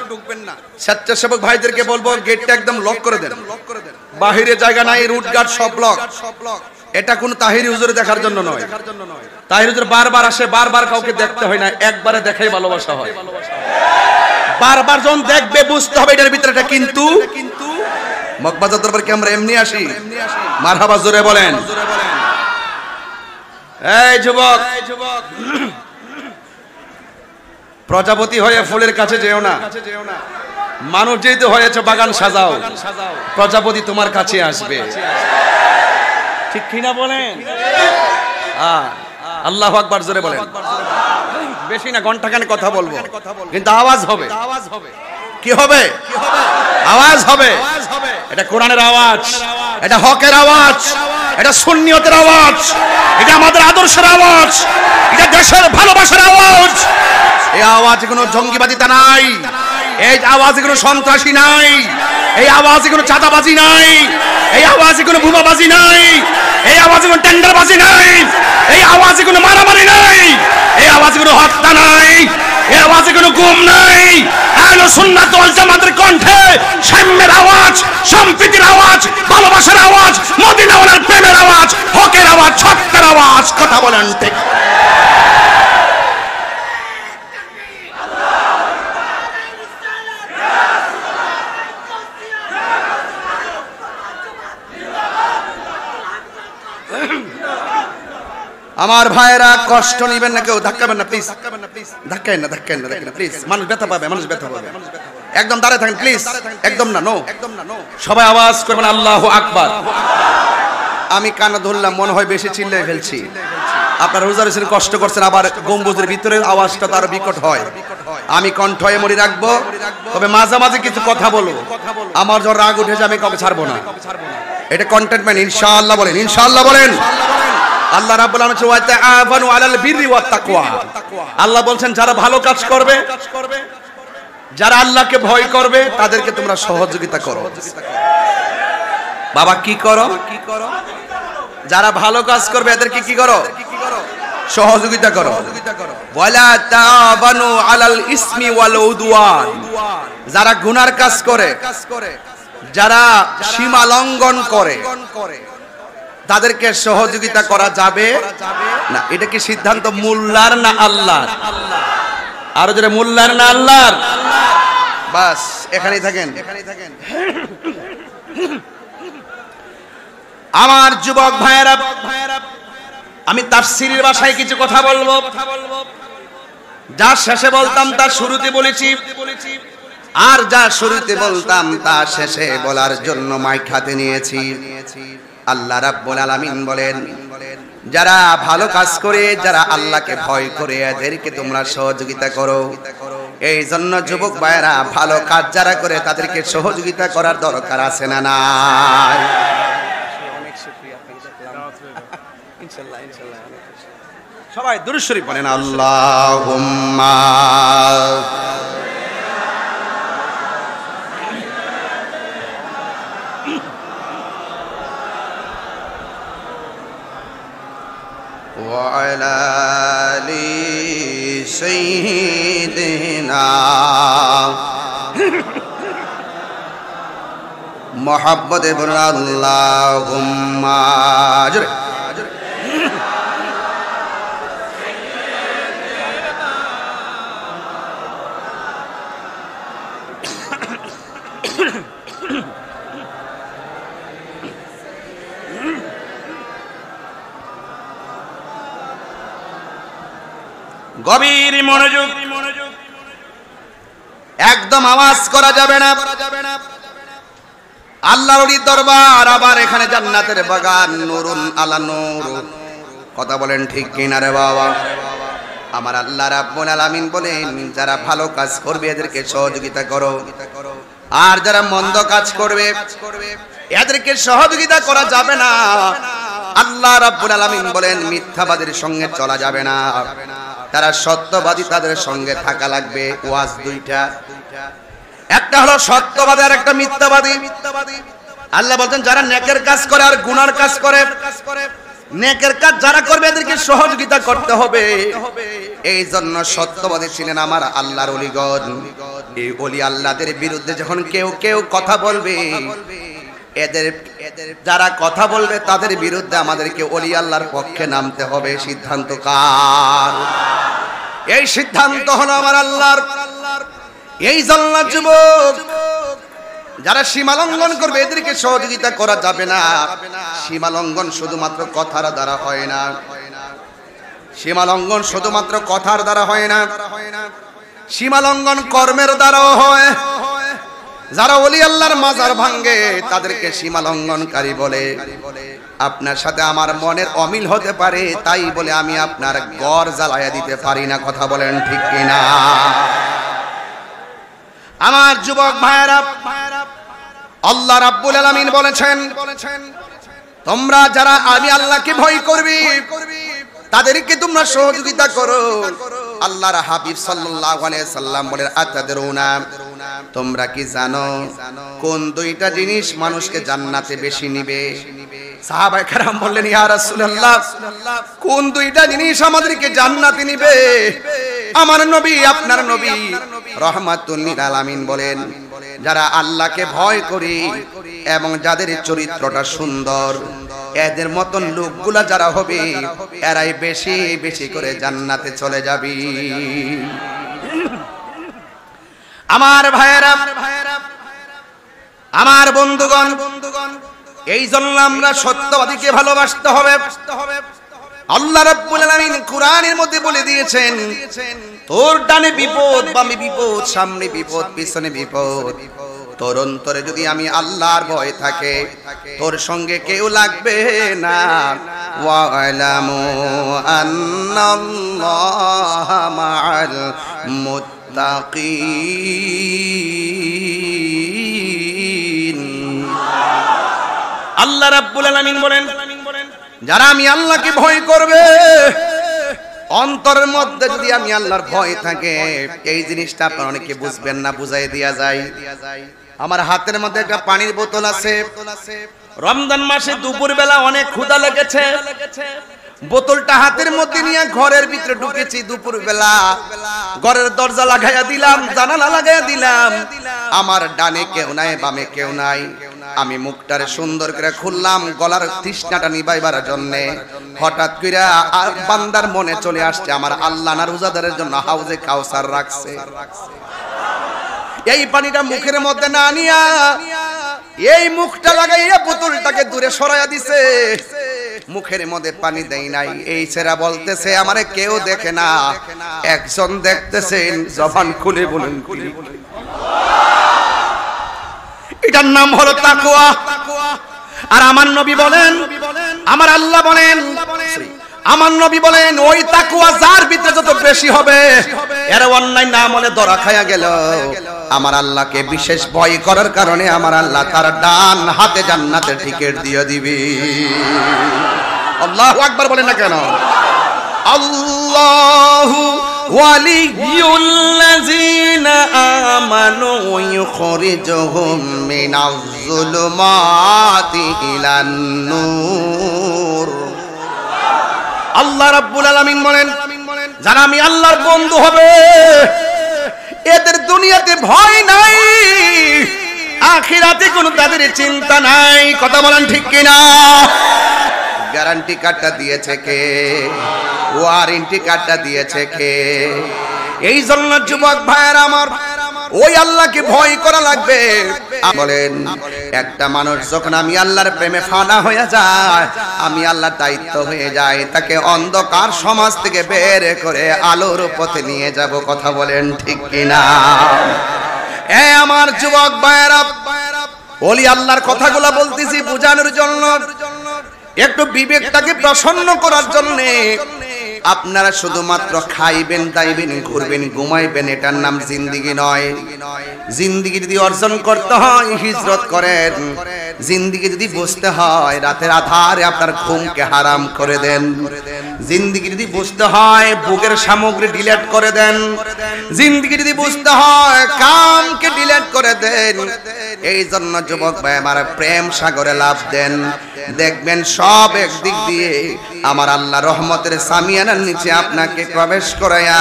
স্বেচ্ছাসেবক ভাইদেরকে বলবো গেটটা একদম লক করে দেন। বাহিরে জায়গা নাই, রুট গার্ড সব ব্লক। এটা কোন তাহিরি হুজুর দেখার জন্য নয়। তাহিরি হুজুর বারবার আসে, বারবার কাউকে দেখতে হয় না, একবারে দেখাই ভালোবাসা হয়। বারবার যখন দেখবে বুঝতে হবে এটার ভিতরে এটা কিন্তু। মগবাজার দরবার কি আমরা এমনি আসি? মারহাবা জোরে বলেন। এই যুবক, প্রজাপতি হয়ে ফুলের কাছে যেও না। মানুষ যেহেতু হয়েছে বাগান সাজাও, প্রজাপতি তোমার কাছে আসবে। ঠিক কিনা বলেন? আল্লাহু আকবার জোরে বলেন। বেশি না, ঘন্টাখানেক কথা বলবো, কিন্তু আওয়াজ হবে। কি হবে? আওয়াজ হবে। এটা কোরআনের আওয়াজ, এটা হকের আওয়াজ, এটা সুন্নিয়তের আওয়াজ, এটা আমাদের আদর্শের আওয়াজ, এটা দেশের ভালোবাসার আওয়াজ। এই আওয়াজে কোনো জঙ্গিবাদিতা নাই, এই আওয়াজে কোনো সন্ত্রাসী নাই, এই আওয়াজে কোনো চাঁদাবাজি নাই, এই আওয়াজে কোনো বোমাবাজি নাই, এই আওয়াজে কোনো টেন্ডারবাজি নাই, এই আওয়াজে কোনো মারামারি নাই, এই আওয়াজে কোনো হত্যা নাই, এই আওয়াজে কোনো গুম নাই। আহলে সুন্নাত ওয়াল জামাতের কণ্ঠে সাম্যের আওয়াজ, সম্প্রীতির আওয়াজ, ভালোবাসার আওয়াজ, আওয়াজ কথা বলেন ঠিক। আমার ভাইরা কষ্ট নিবেন না, কেউ ধাক্কাবেন না প্লিজ, ধাক্কাবেন না প্লিজ, মানুষ ব্যথা পাবে, একদম দাঁড়ায় থাকেন প্লিজ, একদম না, নো, সবাই আওয়াজ করবেন আল্লাহু আকবার। আমি কানে ধরলাম, মনে হয় বেশি চিল্লাই ফেলছি, আপনারা রোজা রেখেছেন, কষ্ট করছেন, আবার গম্বুজের ভিতরে আওয়াজটা তার বিকট হয়। আমি কণ্ঠ এমনি রাখবো, তবে মাঝে মাঝে কিছু কথা বলবো, আমার যখন রাগ উঠে যায় আমি কাউকে ছাড়বো না, এটা কন্টেন্টমেন্ট। ইনশাআল্লাহ বলেন, ইনশাআল্লাহ বলেন। আল্লাহ রাব্বুল আলামিন বলেন, ওয়া তাআওয়ানু আলাল বিররি ওয়াত তাকওয়া। আল্লাহ বলছেন যারা ভালো কাজ করবে, যারা আল্লাহকে ভয় করবে, তাদেরকে তোমরা সহযোগিতা করো। বাবা কি করো? যারা ভালো কাজ করবে এদেরকে কি করো? সহযোগিতা করো। ওয়ালা তাআওয়ানু আলাল ইসমি ওয়াল উদওয়ান। যারা গুনার কাজ করে, যারা সীমা লঙ্ঘন করে, তাদেরকে সহযোগিতা করা যাবে না। এটা কি সিদ্ধান্ত মোল্লার না আল্লাহর? আরো জোরে, মোল্লার না আল্লাহর? বাস এখানেই থাকেন। আমার যুবক ভাইয়েরা, আমি তাফসীরের ভাষায় কিছু কথা বলবো, যা শেষে বলতাম তা শুরুতে বলেছি, আর যা শুরুতে বলতাম তা শেষে বলার জন্য মাইক হাতে নিয়েছি। আল্লাহ রাব্বুল আলামিন বলেন, যারা ভালো কাজ করে, যারা আল্লাহকে ভয় করে, এদেরকে তোমরা সহযোগিতা করো। এই জন্য যুবক ভাইয়েরা, ভালো কাজ যারা করে তাদেরকে সহযোগিতা করার দরকার আছে না নাই? সবাই দুরূদ শরীফ পড়েন, আল্লাহুম্মা ওয়া আলা আলি সাইয়্যিদিনা মুহাম্মদ ইবনে আল্লাহুম্মা। জোরে গভীর মনোযোগ, একদম আওয়াজ করা যাবে না। আল্লাহর ওলি দরবার, আবার এখানে জান্নাতের বাগান, নূরুন আলা নূর। কথা বলেন ঠিক কিনা রে বাবা? আমার আল্লাহ রাব্বুল আলামিন বলেন, যারা ভালো কাজ করবে এদেরকে সহযোগিতা করো, আর যারা মন্দ কাজ করবে এদেরকে সহযোগিতা করা যাবে না। আল্লাহ রাব্বুল আলামিন বলেন, মিথ্যাবাদীর সঙ্গে চলা যাবে না, তারা সত্যবাদী, তাদের সঙ্গে থাকা লাগবে। ওয়াজ দুইটা, একটা হলো সত্যবাদী আর একটা মিথ্যাবাদী। আল্লাহ বলছেন, যারা নেকের কাজ করে আর গুনার কাজ করে, নেকের কাজ যারা করবে এদেরকে সহযোগিতা করতে হবে। এই জন্য সত্যবাদী ছিলেন আমার আল্লাহর ওলিগণ। এই ওলি আল্লাহদের বিরুদ্ধে যখন কেউ কথা বলবে, এদের যারা কথা বলবে তাদের বিরুদ্ধে আমাদেরকে ওলি আল্লাহর পক্ষে নামতে হবে। সিদ্ধান্ত কার? এই সিদ্ধান্ত হলো আমার আল্লাহর। এই জন্য যুবক, যারা সীমা লঙ্ঘন করবে এদেরকে সহযোগিতা করা যাবে না। সীমা লঙ্ঘন শুধুমাত্র কথার দ্বারা হয় না, সীমা লঙ্ঘন শুধুমাত্র কথার দ্বারা হয় না, সীমা লঙ্ঘন কর্মের দ্বারাও হয়। যারা ওলি আল্লাহর মাজার ভাঙে তাদেরকে সীমা লঙ্ঘনকারী বলে। আপনার সাথে আমার মনের অমিল হতে পারে, তাই বলে আমি আপনার ঘর জ্বালায়া দিতে পারি না। কথা বলেন ঠিক কিনা? আমার যুবক ভাইরা, আল্লাহ রাব্বুল আলামিন বলেছেন, তোমরা যারা আমি আল্লাহকে ভয় করবে তাদেরকে তোমরা সহযোগিতা করো। আল্লাহর হাবিব সাল্লাল্লাহু আলাইহি সাল্লাম বলেন, আতাদরুনা, তোমরা কি জানো কোন দুইটা জিনিস মানুষকে জান্নাতে বেশি নিবে? সাহাবায়ে কেরাম বললেন, ইয়া রাসূলুল্লাহ, কোন দুইটা জিনিস আমাদেরকে জান্নাতে নিবে? আমার নবী, আপনার নবী রাহমাতুল লিল আলামিন বলেন, যারা আল্লাহকে ভয় করে এবং যাদের চরিত্রটা সুন্দর, এদের মতন লোকগুলা যারা হবে এরাই বেশি বেশি করে জান্নাতে চলে যাবে। আমার ভাইয়েরা, আমার বন্ধুগণ, এই জন্য আমরা সত্যবাদীকে ভালোবাসতে হবে। আল্লাহ রাব্বুল আলামিন কোরআনের মধ্যে বলে দিয়েছেন, তোর ডানে বিপদ, বামে বিপদ, সামনে বিপদ, পিছনে বিপদ, তোর অন্তরে যদি আমি আল্লাহর ভয় থাকে তোর সঙ্গে কেউ লাগবে না। ওয়ালামু আন্নাল্লাহা মাআল মুত্তাকিন। আল্লাহ রাব্বুল আলামিন বলেন, যারা আমি আল্লাহকে ভয় করবে, অন্তরের মধ্যে যদি আমি আল্লাহর ভয় থাকে, এই জিনিসটা আপনারা অনেকে বুঝবেন না, বুঝাই দেয়া যায়। আমার হাতের মধ্যে একটা পানির বোতল আছে। রমজান মাসে দুপুর বেলা অনেক ক্ষুধা লেগেছে, বোতলটা হাতের মধ্যে নিয়ে ঘরের ভিতরে ঢুকেছি। দুপুর বেলা ঘরের দরজা লাগাইয়া দিলাম, জানালা লাগাইয়া দিলাম, আমার ডানে কেউ নাই, বামে কেউ নাই। আমি মুখটারে সুন্দর করে খুললাম গলার তৃষ্ণাটা নিবাইবার জন্য। হঠাৎ করে বান্দার মনে চলে আসছে আমার আল্লাহ না রোজাদারের জন্য হাউজে কাউসার রাখছে। এই পানিটা মুখের মধ্যে না নিয়া এই মুখটা লাগাইয়া বোতলটাকে দূরে সরাইয়া দিছে, মুখের মধ্যে পানি দেই নাই। এই ছেড়া বলতেছে আমারে কেউ দেখে না, একজন দেখতেছেন। জবান খুলে বলেন কি? এটার নাম হলো তাকওয়া। আর আমার নবী বলেন, আমার আল্লাহ বলেন, আমার নবী বলেন, ওই তাকওয়া যার ভিতরে যত বেশি হবে এর অন্যায় না মনে ধরা খায়া গেল। আমার আল্লাহকে বিশেষ ভয় করার কারণে আমার আল্লাহ তার ডান হাতে জান্নাতের টিকিট দিয়ে দিবে। আল্লাহু আকবার বলেন না কেন? আল্লাহু ওয়ালিয়ুল্লাযীনা আমানু ইউখরিজুহুম মিনাজ যুলুমাতি ইলান নূর। আল্লাহ রাব্বুল আলামিন বলেন, যারা আমি আল্লাহর বন্ধু হবে এদের দুনিয়াতে ভয় নাই, আখিরাতে কোনো তাদের চিন্তা নাই। কথা বলেন ঠিক কিনা? গ্যারান্টি কার্ডটা দিয়েছে কে? ওয়ারেন্টি কার্ডটা দিয়েছে কে? এই জন্য যুবক ভাইয়েরা আমার, ওই আল্লাহকে ভয় করা লাগবে। বলেন, একটা মানুষ যখন আমি আল্লাহর প্রেমে ফানা হয়ে যায়, আমি আল্লাহর দায়িত্ব হয়ে যায়, তাকে অন্ধকার সমাজ থেকে বের করে আলোর পথে নিয়ে যাব। কথা বলেন ঠিক কিনা? এ আমার যুবক ভাইয়েরা, ওলি আল্লাহর কথাগুলো বলতেছি বোঝানোর জন্য, একটু বিবেকটাকে প্রসন্ন করার জন্য। আপনারা শুধুমাত্র খাইবেন, দাইবেন, ঘুরবেন, ঘুমাইবেন, এটার নাম জিন্দেগি নয়। জিন্দেগি যদি অর্জন করতে হয় হিজরত করেন। জিন্দেগি যদি বুঝতে হয় রাতের আধারে আপনার ঘুমকে হারাম করে দেন। জিন্দেগি যদি বুঝতে হয় বুকের সামগ্রী ডিলিট করে দেন। জিন্দেগি যদি বুঝতে হয় কামকে ডিলিট করে দেন। এই জন্য যুবক ভাই আমার, প্রেম সাগরে লাভ দেন, দেখবেন সব একদিক দিয়ে আমার আল্লাহ রহমতের সামিয়ানার নিচে আপনাকে প্রবেশ করাইয়া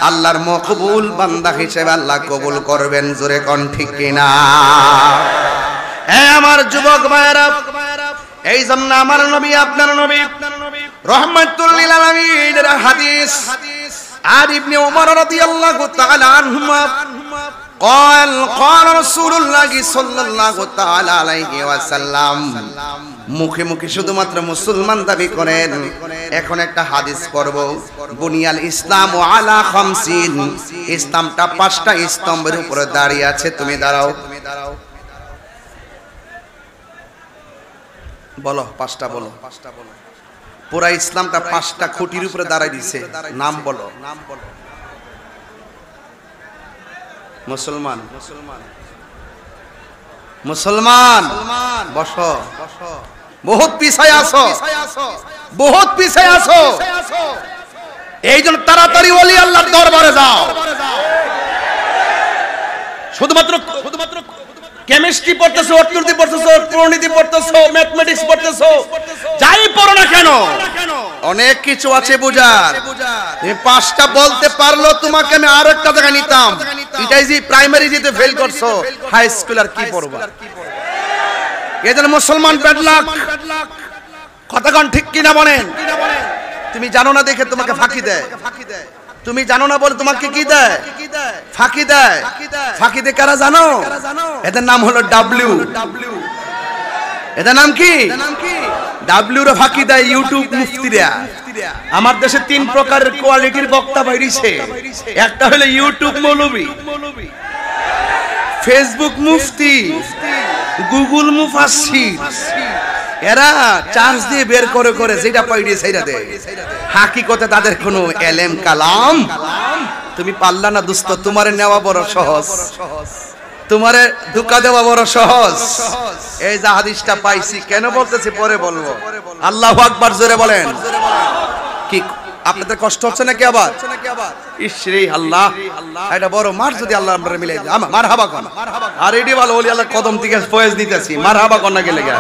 আল্লাহর মকবুল বান্দা হিসেবে আল্লাহ কবুল করবেন। জোরে কোন ঠিক কিনা? হ্যাঁ আমার যুবক ভাইরা, এই জন্য আমার নবী, আপনার নবী রাহমাতুল লিল আলামিনের হাদিস আর ইবনে ওমর রাদিয়াল্লাহু তাআলা আনহুমা قال قال رسول الله صلى الله تعالى عليه وسلم। মুখে মুখে শুধুমাত্র মুসলমান দাবি করেন। এখন একটা হাদিস পড়ব। বুনিয়াল ইসলাম আলা খামসিন, ইসলামটা 5টা স্তম্ভের উপরে দাঁড়িয়ে আছে। তুমি দাঁড়াও, বলো 5টা, বলো 5টা, বলো। পুরা ইসলামটা 5টা খুঁটির উপরে দাঁড়াই দিছে। নাম বলো। মুসলমান, মুসলমান বসো। বহুত পিছায় আসো, বহুত পিছায় আসো। এই জন্য তাড়াতাড়ি ওলি আল্লাহর দরবারে যাও। শুধুমাত্র কেমিস্ট্রি পড়তেছো, অর্থনীতি পড়তেছো, পরিণীতি পড়তেছো, ম্যাথমেটিক্স পড়তেছো, যাই পড়ো না কেন অনেক কিছু আছে বুঝার। এই 5টা বলতে পারলো তোমাকে আমি আরো একটা জায়গা নিতাম। এটাই যে প্রাইমারি যেতে ফেল করছো, হাই স্কুল আর কি পড়বা? এদের মুসলমান ব্যাড লাক। কথা কোন ঠিক কিনা বলেন? তুমি জানো না দেখে তোমাকে ফাঁকি দেয়, তুমি জানো না বলে তোমাকে কি দেয়? ফাঁকি দেয়। ফাঁকি দেয় কারা জানো? এদের নাম হলো ডাব্লিউ। এদের নাম কি? ডাব্লিউ রে ফাঁকি দেয় ইউটিউব মুফতিরা। আমার দেশে 3 প্রকারের কোয়ালিটির বক্তা বাইরিছে। একটা হলো ইউটিউব মৌলবী, ফেসবুক মুফতি, গুগল মুফাসসির। এরা চার্জ দিয়ে বের করে করে যেটা পাইড়ে সেইটা দেয়। হাকিকতে তাদের কোনো এলেম কালাম তুমি পারলা না দোস্ত। তোমারে নেওয়া বড় সহজ, তোমারে ধোঁকা দেওয়া বড় সহজ। এই যে হাদিসটা পাইছি, কেন বলতেছি পরে বলবো। আল্লাহু আকবার জোরে বলেন। কি আপনাদের কষ্ট হচ্ছে নাকি আবার? ইসরে আল্লাহ, এটা বড় মার যদি আল্লাহ আমরা মিলে মারহাবা কোন। আর এডি ভালো ওলি আল্লাহ কদম থেকে ফয়েজ নিতেছি, মারহাবা কোন না গেলে গা।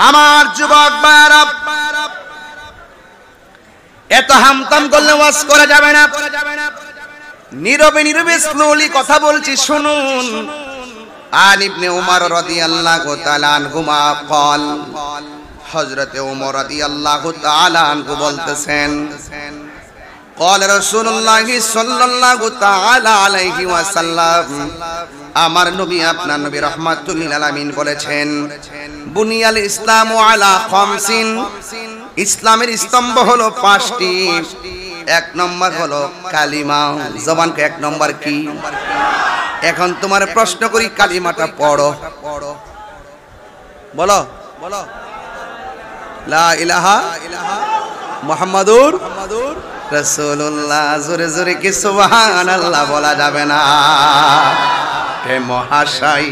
আমার যুবক ভাইরা, এত হামতাম করলে ওয়াজ করা যাবে না। নীরবে নীরবে স্লোলি কথা বলছি, শুনুন। আন ইবনে উমর রাদিয়াল্লাহু তাআলা আনহুমা قال, হযরত ওমর রাদিয়াল্লাহু তাআলা আনহু বলতেছেন, قال রাসূলুল্লাহ সাল্লাল্লাহু তাআলা আলাইহি ওয়াসাল্লাম, আমার নবী আপনার নবী রাহমাতুল লিল আলামিন বলেছেন, বুনিয়াল ইসলামু আলা খামসিন, ইসলামের স্তম্ভ হলো 5টি। 1 নম্বর হলো কালিমা। জবানকে 1 নম্বর কি? এখন তোমার প্রশ্ন করি, কালিমাটা পড়ো, বলো বলো। লা ইলাহা মুহাম্মাদুর রাসূলুল্লাহ। জোরে জোরে কি সুবহানাল্লাহ বলা যাবে না? হে মহাশয়,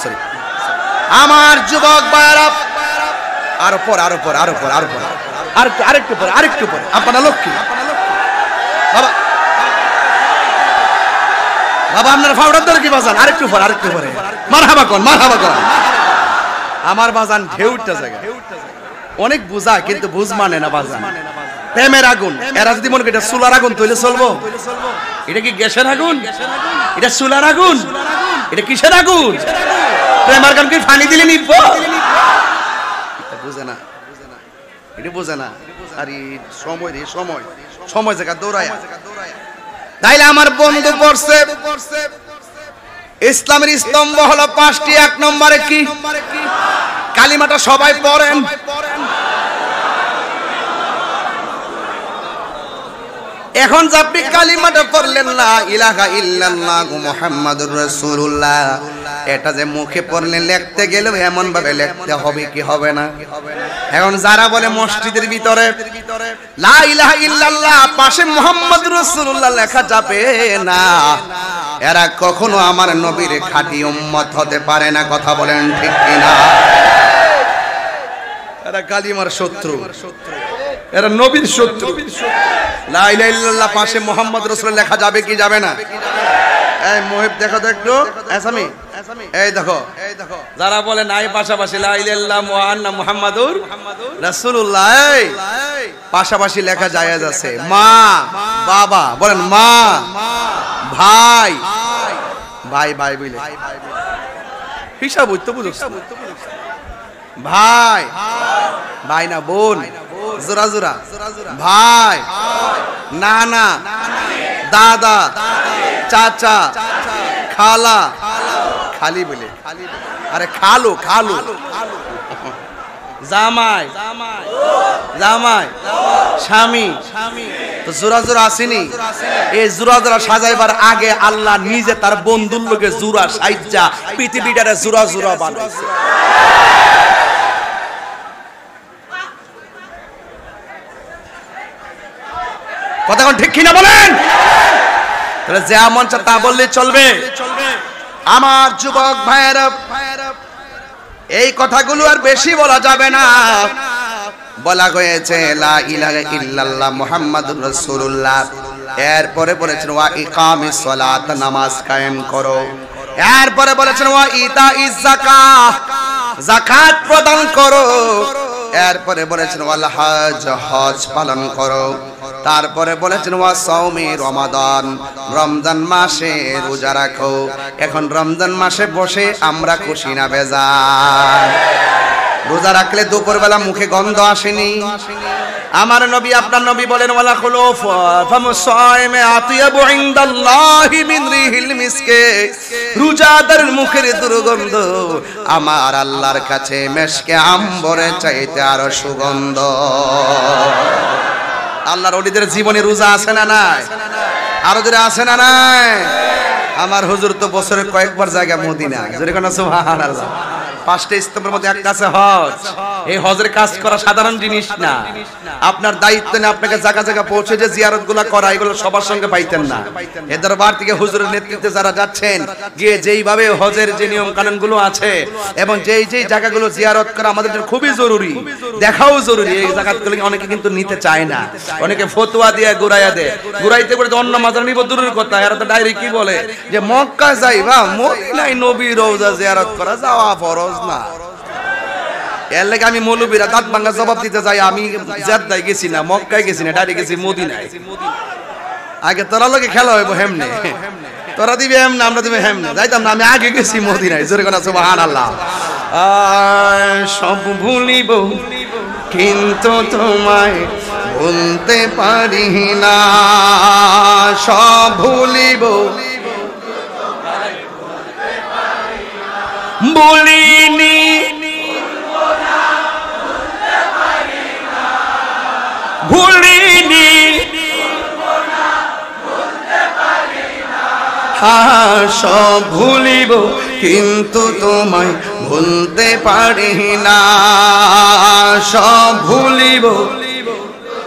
সরি আমার যুবক ভাইরা, আরো পর আরো পর আরো পর আরো পর আরেকটু পর আরেকটু পর। আপনারা লক্ষ্মী বাবা, বাবা আপনার ফাউডার ধরে কি বাজান? আরেকটু পর আরেকটু পরে মারহাবা কোন, মারহাবা কোন। আমার বাজান ঢেউটা জায়গা অনেক বুঝায়, কিন্তু বুঝ মানে না বাজান। প্রেমের আগুন, এরা যদি মনে করে এটা চুলার আগুন তৈলে চলবো? এটা কি গ্যাসের আগুন? এটা চুলার আগুন? এটা কিসের আগুন? প্রেমের আগুন কি পানি দিলে নিব? বুঝে না, এটা বুঝে না। আর সময় রে সময়, সময় জায়গা দৌড়ায়। তাইলে আমার বন্ধু পড়ছে ইসলামের স্তম্ভ হলো 5টি। 1 নম্বরে কি? কালিমাটা সবাই পড়েন। এখন যে আপনি কালিমাটা পড়লেন, লা ইলাহা ইল্লাল্লাহু মুহাম্মাদুর রাসূলুল্লাহ, এটা যে মুখে পড়লেন, লিখতে গেলেও এমন ভাবে লিখতে হবে কি হবে না? এখন যারা বলে মসজিদের ভিতরে লা ইলাহা ইল্লাল্লাহ পাশে মুহাম্মাদুর রাসূলুল্লাহ লেখা যাবে না, এরা কখনো আমার নবীর খাঁটি উম্মত হতে পারে না। কথা বলেন ঠিক কিনা? এরা কালিমার শত্রু, এরা নবীর শত্রু। লা ইলাহা ইল্লাল্লাহ পাশে মুহাম্মদ রাসূলুল্লাহ লেখা যাবে কি যাবে না? এই মুহিব দেখো তো একটু, আসামি এই দেখো, যারা বলে নাই পাশাপাশি লা ইলাহা ইল্লাল্লাহ মুহান্না মুহাম্মাদুর রাসূলুল্লাহ, এই পাশাপাশি লেখা জায়েজ আছে। মা বাবা বলেন, মা ভাই, ভাই ভাই বলে হিসাব হইতো, বুঝছ? ভাই ভাই না বোন, জোরা জোরা ভাই, নানা, দাদা, চাচা, খালা, খালি বলে, আরে খালু, খালু, জামাই, জামাই, স্বামী। তো জোরা জোরা আসেনি? এই জোরা জোরা সাজাইবার আগে আল্লাহ নিজে তার বন্ধুর লোকে জোরা সাইজা পৃথিবীটারে জোরা জোরা বানাইছে। কথা কোন ঠিক কিনা বলেন? তাহলে যা মন চায় তা বললে চলবে? আমার যুবক ভাইয়েরা, এই কথাগুলো আর বেশি বলা যাবে না। বলা হয়েছে লা ইলাহা ইল্লাল্লাহ মুহাম্মাদুর রাসূলুল্লাহ, এরপরে বলেছেন ওয়া ইকামিস সালাত, নামাজ কায়েম করো। এরপরে বলেছেন ওয়া ইতাইজ যাকাত, যাকাত প্রদান করো। এরপরে বলেছেন ওয়াল হজ, হজ পালন করো। তারপরে বলেছেন ওয়া সাওমি রমাদান, রমজান মাসে রোজা রাখো। এখন রমজান মাসে বসে আমরা খুশি না বেজার? রোজা রাখলে দুপুরবেলা মুখে গন্ধ আসেনি? আমার নবী আপনার নবী বলেন ওয়ালা খুলুফ ফামুসাইমে আতিয়াবু ইনদাল্লাহি মিন রিহিল মিসকে, রোজাদারের মুখের দুর্গন্ধ আমার আল্লাহর কাছে মেশকে আম্বরের চাইতে আরো সুগন্ধ। আল্লাহর ওলিদের জীবনে রোজা আছে না নাই? আরো জোরে আছে না নাই? আমার হুজুর তো বছরে কয়েকবার জায়গা মদিনা, যেরকম সুবহানাল্লাহ। 5টা স্তম্ভের মধ্যে একটা আছে হজ। এই হজের কাজ করা সাধারণ জিনিস না। আপনার দায়িত্ব নেই আপনাকে জায়গা জায়গা পৌঁছে যে জিয়ারতগুলো করা, এগুলো সবার সঙ্গে পাইতেন না। এ দরবার থেকে হুজুরের নেতৃত্বে যারা যাচ্ছেন, গিয়ে যেইভাবে হজের যে নিয়ম কানুনগুলো আছে এবং যেই যেই জায়গাগুলো জিয়ারত করা আমাদের জন্য খুবই জরুরি, দেখাও জরুরি, এই জায়গাগুলো অনেকে কিন্তু নিতে চায় না। অনেকে ফতোয়া দিয়ে ঘুরাইয়া দেয়, ঘুরাইতে করে অন্য মাজার নিব দূরের কথা, এরা তো ডাইরেক্ট কি বলে যে মক্কা যাইবা, মদিনায় নবীর রওজা জিয়ারত করা যাওয়া ফরজ না। এর লাগে আমি মৌলবীরা দাঁত ভাঙা জবাব দিতে যাই, আমি জেদ্দায় গেছি না, মক্কায় গেছি না, ডাইরেক্ট গেছি মদিনায়। আগে তোরা লোকে খেলা হইব হেমনে, তোরা দিবে হেমনে, আমরা দিবে হেমনে, যাইতাম না, আমি আগে গেছি মদিনায়। জোরে কথা সুবহানাল্লাহ। সব ভুলিব কিন্তু তোমায় ভুলতে পারি না, সব ভুলিব বলিনি, ভুলিনি, হ্যাঁ সব ভুলিব কিন্তু তোমায় ভুলতে পারি না, সব ভুলিব।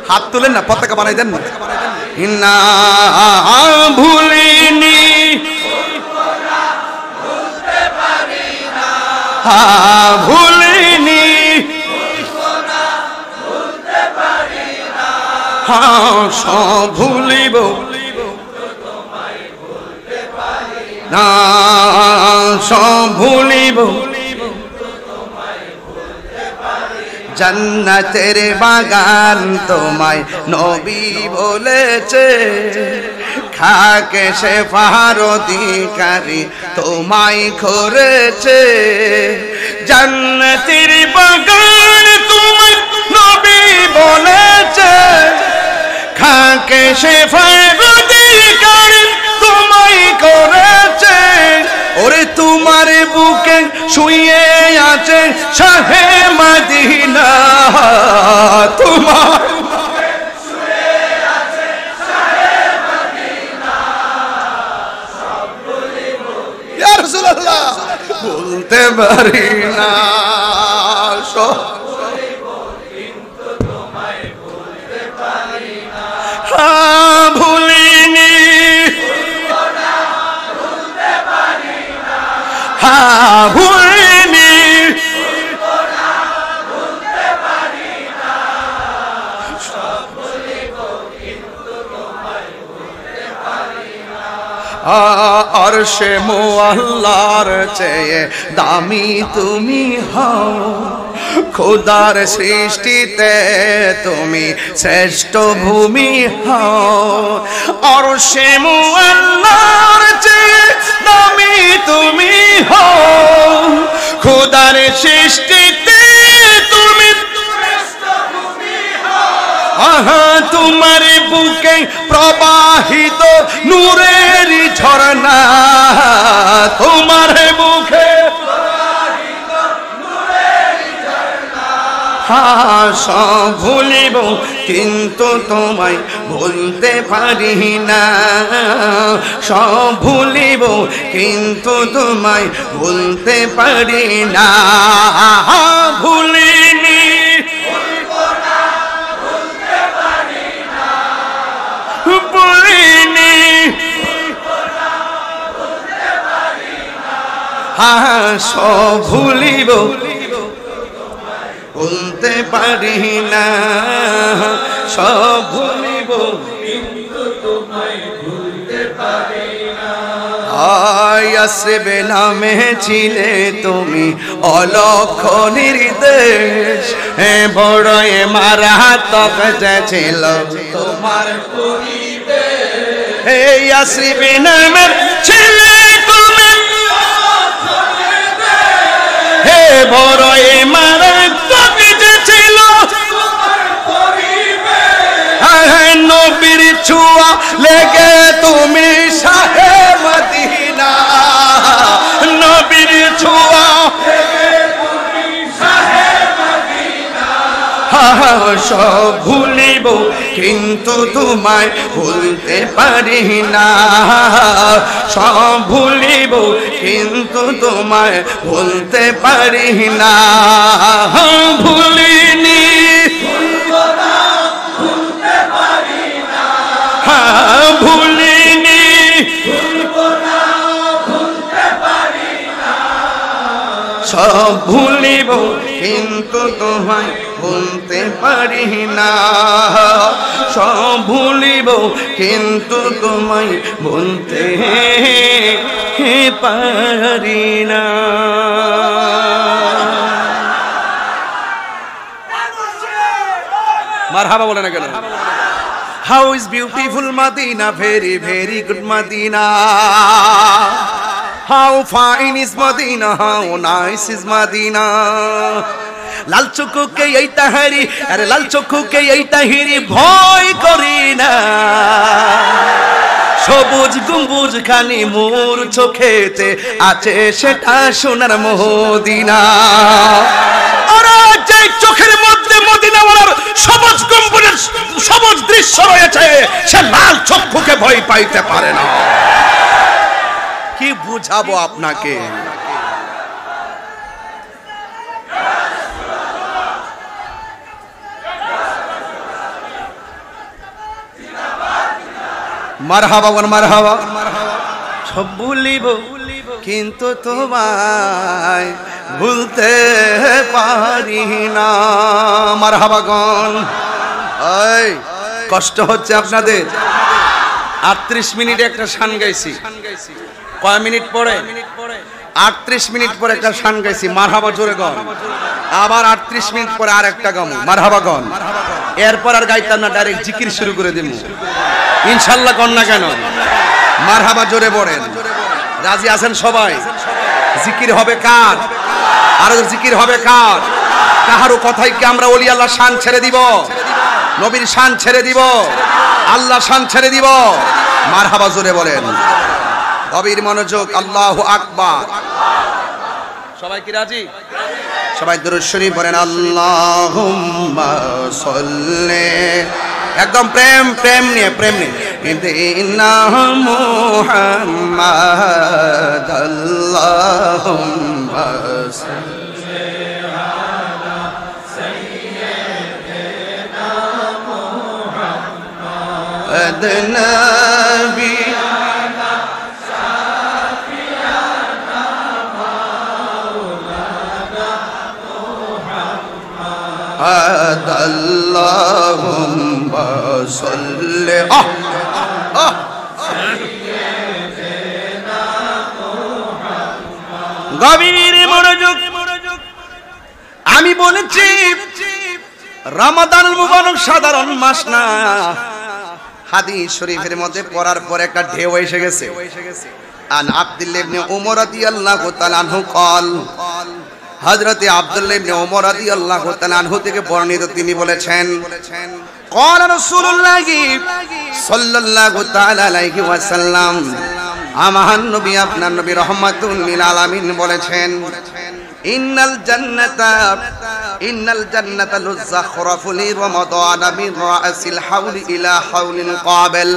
হাত তুলেন না, পতাকা বানাই দেন না। ভুলিনি, হ্যাঁ ভুলিনি, হ্যাঁ সব ভুলিব না, সব ভুলিব। জান্নাতের বাগান তোমায় নবী বলেছে, খাকে সে ফার অধিকারী তোমায় করেছে। জান্নাতের বাগান তোমায় নবী বলেছে, খাকে সে ফার অধিকারী তোমায় করেছে। ওরে তোমার বুকে শুয়ে আছে শাহে মদিনা, তোমার শুয়ে আছে শাহে মদিনা, সব বলিব ইয়া রাসূলুল্লাহ বলতে পারি না, সব বলিব কিন্তু তোমায় বলতে পারি না। হ্যাঁ ভুলিনি, হ্যাঁ ভুলিনি, ভুলতে পারি না, সব বলিব কিন্তু তোমায় ভুলতে পারি না। আরশে মুআল্লার চেয়ে দামি তুমি হও, খোদার সৃষ্টিতে তুমি শ্রেষ্ঠ ভূমি হও। আরশে মুআল্লার চেয়ে দামি তুমি হও, খোদার সৃষ্টিতে তুমি শ্রেষ্ঠ ভূমি হও। আহা তোমার বুকে প্রবাহিত নূরের ঝরনা, তোমার বুকে প্রবাহিত নূরের ঝরনা। হ্যাঁ সব ভুলিব কিন্তু তোমায় ভুলতে পারি না, সব ভুলিব কিন্তু তোমায় ভুলতে পারি না। ভুলিনি, ভুলিনি, হ্যাঁ সব ভুলিব ভুলতে পারি না, সব ভুলিব কিন্তু তোমায় ভুলতে পারি না। ইয়াসরিবে নামে ছিলে তুমি অলক্ষ নির্দেশ, বড়ই মারাত্মক ছিল তোমার পরিবেশ। ইয়াসরিবে নামে ছিলে তুমি বড়ই মারাত্মক নবীর ছোঁয়া লেগে তুমি শাহে মদিনা, নবীর ছোঁয়া সব ভুলিব কিন্তু তোমায় ভুলতে পারি না, সব ভুলিব কিন্তু তোমায় ভুলতে পারি না। ভুলিনি ভুলিনি সব ভুলিব কিন্তু তোমায় ভুলতে পারি না, সব ভুলিব কিন্তু তোমায় ভুলতে পারি না। মারহাবা বলে না কেন? How is beautiful Medina, very very good Medina. How fine is Medina, how nice is Medina. লাল চক্ষুকে এই তাহারি, আরে লাল চক্ষুকে এই তাহারি ভয় করি না, সবুজ গম্বুজ খানি মোর চোখেতে আছে সেটা সোনার মদিনা। ওরা যে চোখের মধ্যে মদিনাওয়ালার সবুজ গম্বুজের সবুজ দৃশ্য রয়েছে, সে লাল চক্ষুকে ভয় পাইতে পারে না। কি বুঝাবো আপনাকে? মারহাবা বল মারহাবা। সব ভুলিব কিন্তু তোমায় ভুলতে পারি না। মারহাবা গন। এই কষ্ট হচ্ছে আপনাদের? 38 মিনিটে একটা শান গাইছি। কয় মিনিট পরে? 38 মিনিট পরে একটা শান গাইছি। মারহাবা জোরে গন। আবার 38 মিনিট পরে আর একটা গামু। মারহাবা গন। এরপর আর গাইতাম না, ডাইরেক্ট জিকির শুরু করে দেব ইনশাআল্লাহ। গন না কেন? মারহাবা জোরে বলেন। রাজি আছেন সবাই? জিকির হবে কার? আর জিকির হবে কার? কাহারও কথাই কি আমরা ওলি আল্লাহ শান ছেড়ে দিব? নবীর শান ছেড়ে দিব? আল্লাহ শান ছেড়ে দিব? মারহাবা জোরে বলেন। গভীর মনোযোগ। আল্লাহু আকবার। সবাই কি রাজি? সবাই দুরূদ শরীফ পড়েন। আল্লাহুম্মা সাল্লি, একদম প্রেম প্রেম নিয়ে, প্রেম নিয়ে। ইদিনা মুহাম্মাদ আল্লাহুম্মা সাল্লি আলা সাইয়্যিদিনা মুহাম্মাদ নবী আল্লাহুম্মা সাল্লি গভীর মনোযোগ। আমি বলেছি রমাদানুল মুবারক সাধারণ মাস না। হাদিস শরীফের মধ্যে পড়ার পর একটা ঢেউ এসে গেছে। আন আব্দুল্লাহ ইবনে উমর রাদিয়াল্লাহু তাআলা আনহু قال, হযরতে আব্দুল্লাহ ইবনে উমর রাদিয়াল্লাহু তাআলা আনহু থেকে বর্ণিত, তিনি বলেছেন قال রাসূলুল্লাহ সাল্লাল্লাহু তাআলা আলাইহি ওয়াসাল্লাম, আমার নবী আপনার নবী রাহমাতুল লিল আলামিন বলেছেন, ইন্নাল জান্নাতা লুযাখরাফু লি রমাদান মিন রাসিল হাওলি ইলা হাওলিল কাবিল।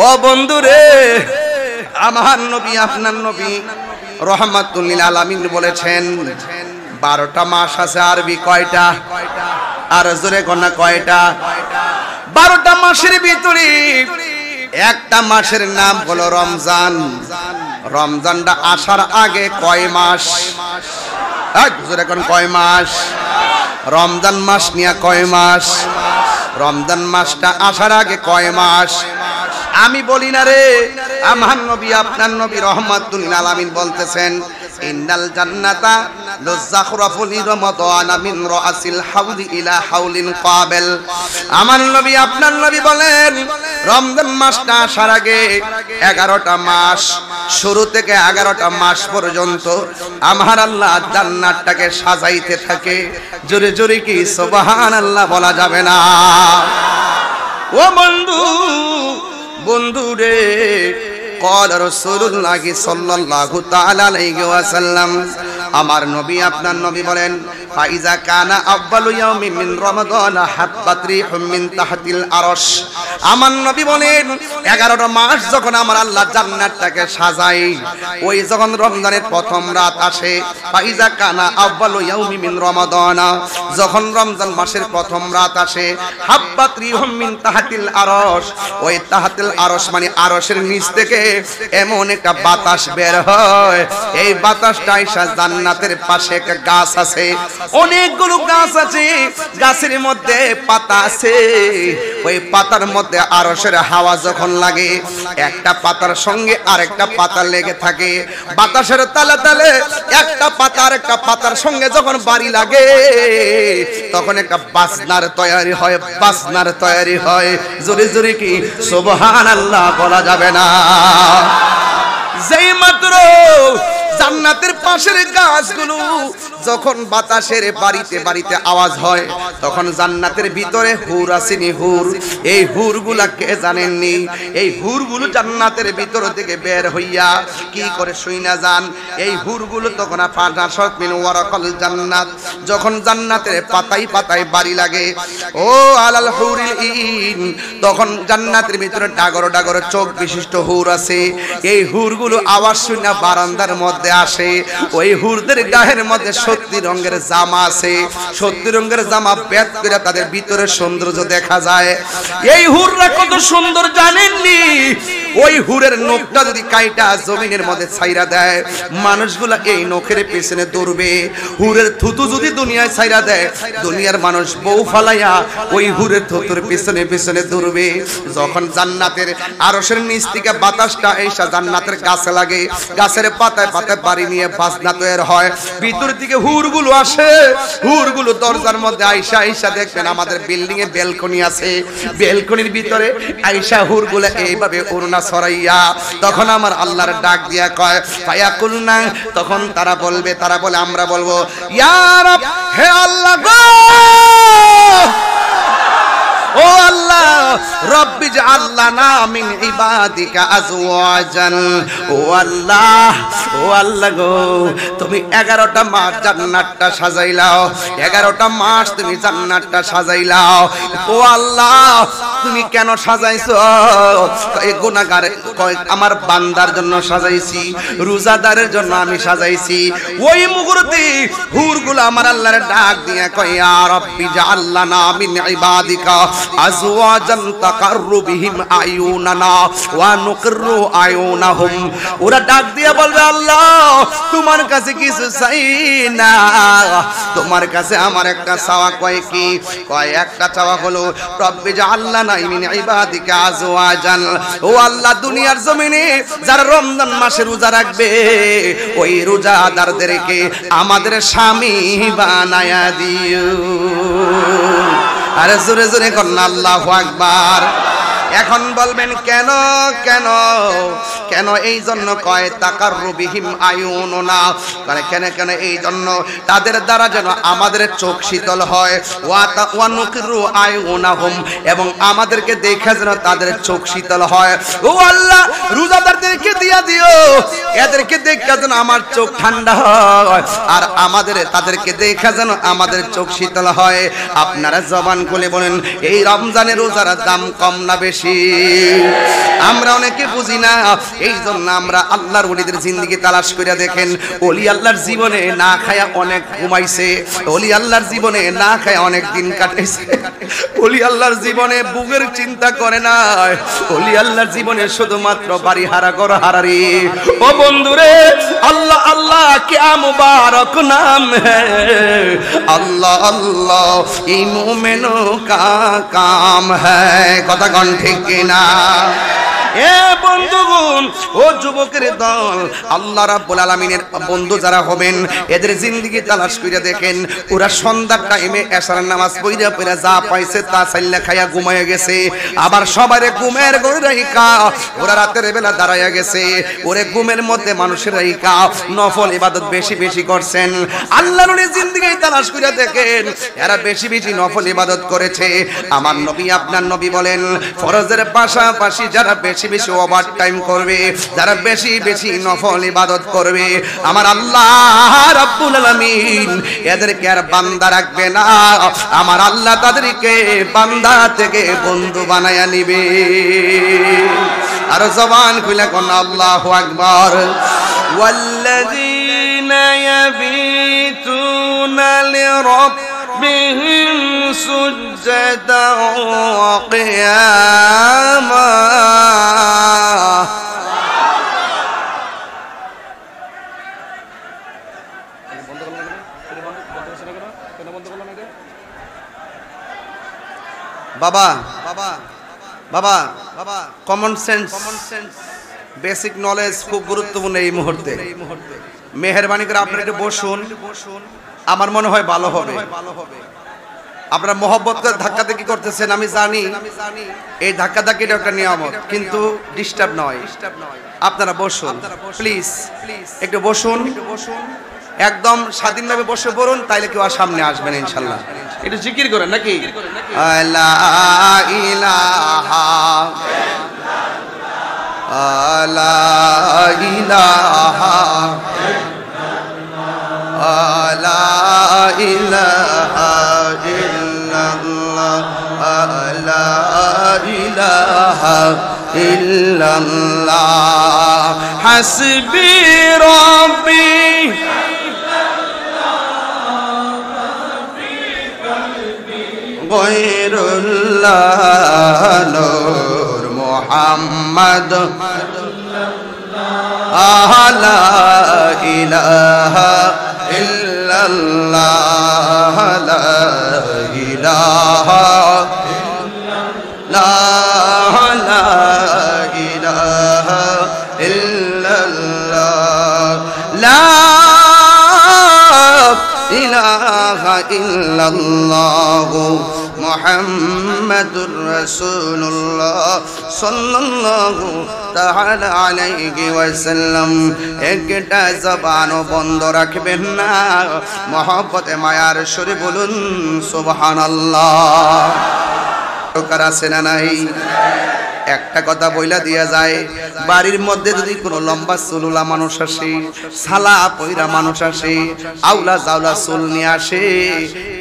ও বন্ধুরে, আমার নবী আপনার নবী রাহমাতুল লিল আলামিন বলেছেন 12টা মাস আছে। আরবি কয়টা? আর জোরে কোনা কয়টা? 12টা মাসের ভিতরে একটা মাসের নাম হলো রমজান। রমজানটা আসার আগে কয় মাস? জোরে কোন কয় মাস? রমজান মাস নিয়ে কয় মাস? রমজান মাসটা আসার আগে কয় মাস? আমি বলি না রে, আমার নবী আপনার নবী রাহমাতুল লিল আলামিন বলতেছেন, ইন্নাল জান্নাতা লুযাখরাফু লি রমাদান মিন রাসিল হাওলি ইলা হাওলিন কাবিল। আমার নবী আপনার নবী বলেন, রমজান মাসটা আসার আগে 11টা মাস, শুরু থেকে 11টা মাস পর্যন্ত আমার আল্লাহ জান্নাতটাকে সাজাইতে থাকে। জোরে জোরে কি সুবহানাল্লাহ বলা যাবে না? ও বন্ধু, বন্ধু রে, قال رسول الله صلى الله تعالى عليه وسلم, আমার নবী আপনার নবী বলেন, ফাইজা কানা আউয়ালু ইয়াউমিন মিন রমাদান হাব্বাত রিহুম মিন তাহতিল আরশ। আমার নবী বলেন 11টা মাস যখন আমার আল্লাহ জান্নাতটাকে সাজায়, ওই যখন রমজানের প্রথম রাত আসে, ফাইজা কানা আউয়ালু ইয়াউমিন মিন রমাদান, যখন রমজান মাসের প্রথম রাত আসে, হাব্বাত রিহুম মিন তাহতিল আরশ, ওই তাহতিল আরশ মানে আরশের নিচ থেকে এমন একটা বাতাস বের হয়, এই বাতাসটা আইসা জান্নাতের পাশে একটা গাছ আছে, অনেকগুলো গাছ আছে, গাছের মধ্যে পাতা আছে, ওই পাতার মধ্যে আরশের হাওয়া যখন লাগে, একটা পাতার সঙ্গে আরেকটা পাতা লেগে থাকে, বাতাসের তালে তালে একটা পাতা আরেকটা পাতার সঙ্গে যখন বাড়ি লাগে, তখন একটা বাজনার তৈরি হয়, বাজনার তৈরি হয়। জোরে জোরে কি সুবহানাল্লাহ বলা যাবে না? যেই মাত্র জান্নাতের পাশের গাছগুলো যখন বাতাসের বাড়িতে বাড়িতে আওয়াজ হয়, তখন জান্নাতের ভিতরে হুর আসেনি, হুর, এই হুরগুলা কে জানেননি? এই হুরগুলো জান্নাতের ভিতর থেকে বের হইয়া কি করে শুই না যান, এই হুরগুলো তখন ফাটাশত মিন ওয়ারাকাল জান্নাত, যখন জান্নাতের পাতায় পাতায় বাড়ি লাগে, ও আলাল হুরিল ইন, তখন জান্নাতের ভিতরে ডাগর ডাগর চোখ বিশিষ্ট হুর আছে, এই হুরগুলো আওয়াজ শুনে বারান্দার মধ্যে আসে, ওই হুরদের গায়ের মধ্যে 70 রঙের জামা আছে, 70 রঙের জামা বেদ করে তাদের ভিতরে সৌন্দর্য দেখা যায়। এই হুররা কত সুন্দর জানেননি? ওই হুরের নখটা যদি কাইটা জমিনের মধ্যে ছাইরা দেয়, মানুষগুলা এই নখের পেছনে দৌড়বে। হুরের থুতু যদি দুনিয়ায় ছাইরা দেয়, দুনিয়ার মানুষ বউ ফালাইয়া ওই হুরের থুতুর পেছনে পেছনে দৌড়বে। যখন জান্নাতের আরশের নিচ থেকে বাতাসটা এসে জান্নাতের গাছে লাগে, গাছের পাতায় পাতায় বাড়ি নিয়ে বাজনা তৈরি হয়, ভিতর থেকে হুরগুলো আসে, হুরগুলো দরজার মধ্যে আইসা আইসা দেখবেন আমাদের বিল্ডিং এ ব্যালকনি আছে, ব্যালকনির ভিতরে আইসা হুরগুলো এইভাবে ওড়না ছড়াইয়া, তখন আমার আল্লাহর ডাক দিয়া কয় ফায়াকুলনা, তখন তারা বলে আমরা বলবো, ইয়া রব, হে আল্লাহ গো, ও আল্লাহ, রব্বি জাআলনা মিন ইবাদিকা আজওয়াজান, ও আল্লাহ, ও আল্লাহ গো, তুমি 11টা মাস জান্নাতটা সাজাইলাও, 11টা মাস তুমি জান্নাতটা সাজাইলাও, ও আল্লাহ তুমি কেন সাজাইছো? এই গুনাহগার আমার বান্দার জন্য সাজাইছি, রোজাদারের জন্য আমি সাজাইছি। ওই মুহূর্তে হুরগুলো আমার আল্লাহর ডাক দিয়ে কয়, ইয়া রব্বি জাআলনা মিন ইবাদিকা আজওয়াজান তাকাররু বিহিম আয়ুনানা ওয়া নুকিররু আয়ুনাহুম। ওরা ডাক দিয়ে বলবে, আল্লাহ তোমার কাছে কিছু চাই না, তোমার কাছে আমার একটা চাওয়া। কয় কি? কয় একটা চাওয়া হলো রব্বি জাআলনা মিন ইবাদিকা আজওয়াজান, ও আল্লাহ দুনিয়ার জমিনে যারা রমজান মাসে রোজা রাখবে, ওই রোজাদারদেরকে আমাদের স্বামী বানায়া দিও। আরে জোরে জোরে কন্যা আল্লাহু আকবার। এখন বলবেন কেন কেন কেন? এই জন্য কয় তাকাররু বিহিম আয়ুনুনা, মানে কেন কেন? এই জন্য তাদের দ্বারা যেন আমাদের চোখ শীতল হয়, ওয়া নুকিরু আয়ুনাহুম, এবং আমাদেরকে দেখে যেন তাদের চোখ শীতল হয়। ও আল্লাহ রোজাদারদেরকে দিয়া দিও, এদেরকে দেখে যেন আমার চোখ ঠান্ডা হয়, আর তাদেরকে দেখে যেন আমাদের চোখ শীতল হয়। আপনারা জবান খুলে বলেন, এই রমজানের রোজার দাম কম না বেশি? আমরা অনেকে বুঝি না, এই জন্য আমরা আল্লাহর ওলিদের জিন্দেগি তালাশ করে দেখেন, ওলি আল্লাহর জীবনে না খায়া অনেক ঘুমাইছে, ওলি আল্লাহর জীবনে না খায়া অনেক দিন কাটাইছে, ওলি আল্লাহর জীবনে বুকের চিন্তা করে না, ওলি আল্লাহর জীবনে শুধুমাত্র বাড়ি হারা ঘর হারারি। ও বন্ধুরে, আল্লাহ আল্লাহ क्या मुबारक नाम है, अल्लाह अल्लाह ये मोमिनों का काम है। কথা কোন ঠিক কিনা? এ বন্ধুগণ, ও যুবকের দল, আল্লাহ রাব্বুল আলামিনের বন্ধু যারা হবেন এদের জিন্দেগি তালাশ করে দেখেন। ওরা সন্ধ্যার টাইমে এশার নামাজ পড়া পড়া যা পাইছে তা সাইল্লা খায়া ঘুমায় গেছে। আবার সবারে ঘুমের ঘরে রাইকা ওরা রাতের বেলা দাঁড়ায়া গেছে। ওরে ঘুমের মধ্যে মানুষের রাইকা নফল ইবাদত বেশি বেশি করছেন। আল্লাহর ওই জিন্দেগি তালাশ করে দেখেন এরা বেশি বেশি নফল ইবাদত করেছে। আমার নবী আপনার নবী বলেন, ফরজের পাশাপাশি যারা বেশি বেশি ওভার টাইম করবে, যারা বেশি বেশি নফল ইবাদত করবে, আমার আল্লাহ রাব্বুল আলামিন এদেরকে আর বান্দা রাখবে না। আমার আল্লাহ তাদেরকে বান্দা থেকে বন্ধু বানায়া নিবে। আর জবান খুলে কোন আল্লাহু আকবার। ওয়াল্লাযীনা ইয়াবিতুনা লিরাব্বিহিম সুজদান ওয়া কিয়ামা। বাবা বাবা বাবা বাবা, কমন সেন্স, বেসিক নলেজ খুব গুরুত্বপূর্ণ এই মুহূর্তে। মেহেরবানি করে আপনারা একটু বসুন, আমার মনে হয় ভালো হবে। আপনারা মহব্বত করে ধাক্কা ধাক্কি করতেছেন আমি জানি, এই ধাক্কা ধাক্কিটা একটা নিয়ামত, কিন্তু ডিস্টার্ব নয়। আপনারা বসুন প্লিজ, একটু বসুন, একদম স্বাধীনভাবে বসে পড়ুন, তাইলে কেউ আর সামনে আসবেন ইনশাল্লাহ। একটু জিকির করেন নাকি? লা ইলাহা লা ইলাহা লা ইলাহা ইল্লাল্লাহ লা ইলাহা ইল্লাল্লাহ হাসবি রাব্বি গয়রুল্লাহ নূর মুহাম্মদ লা ইলাহা ইল্লাল্লাহ লা ইলাহা লা ইলাহা ইল্লাল্লাহ লা ইলাহা ইল্লাল্লাহ মুহাম্মাদুর রাসূলুল্লাহ সাল্লাল্লাহু তাআলা আলাইহি ওয়াসাল্লাম। একটা জবানও বন্ধ রাখবেন না, মহব্বতে মায়ার সুরে বলুন সুবহানাল্লাহ। কার আছে না নাই? একটা কথা বইলা দিয়া যায়, বাড়ির মধ্যে যদি কোনো লম্বা চুলুলা মানুষ আসে, সালা পয়রা মানুষ আসে, আউলা জাউলা চুল নিয়ে আসে,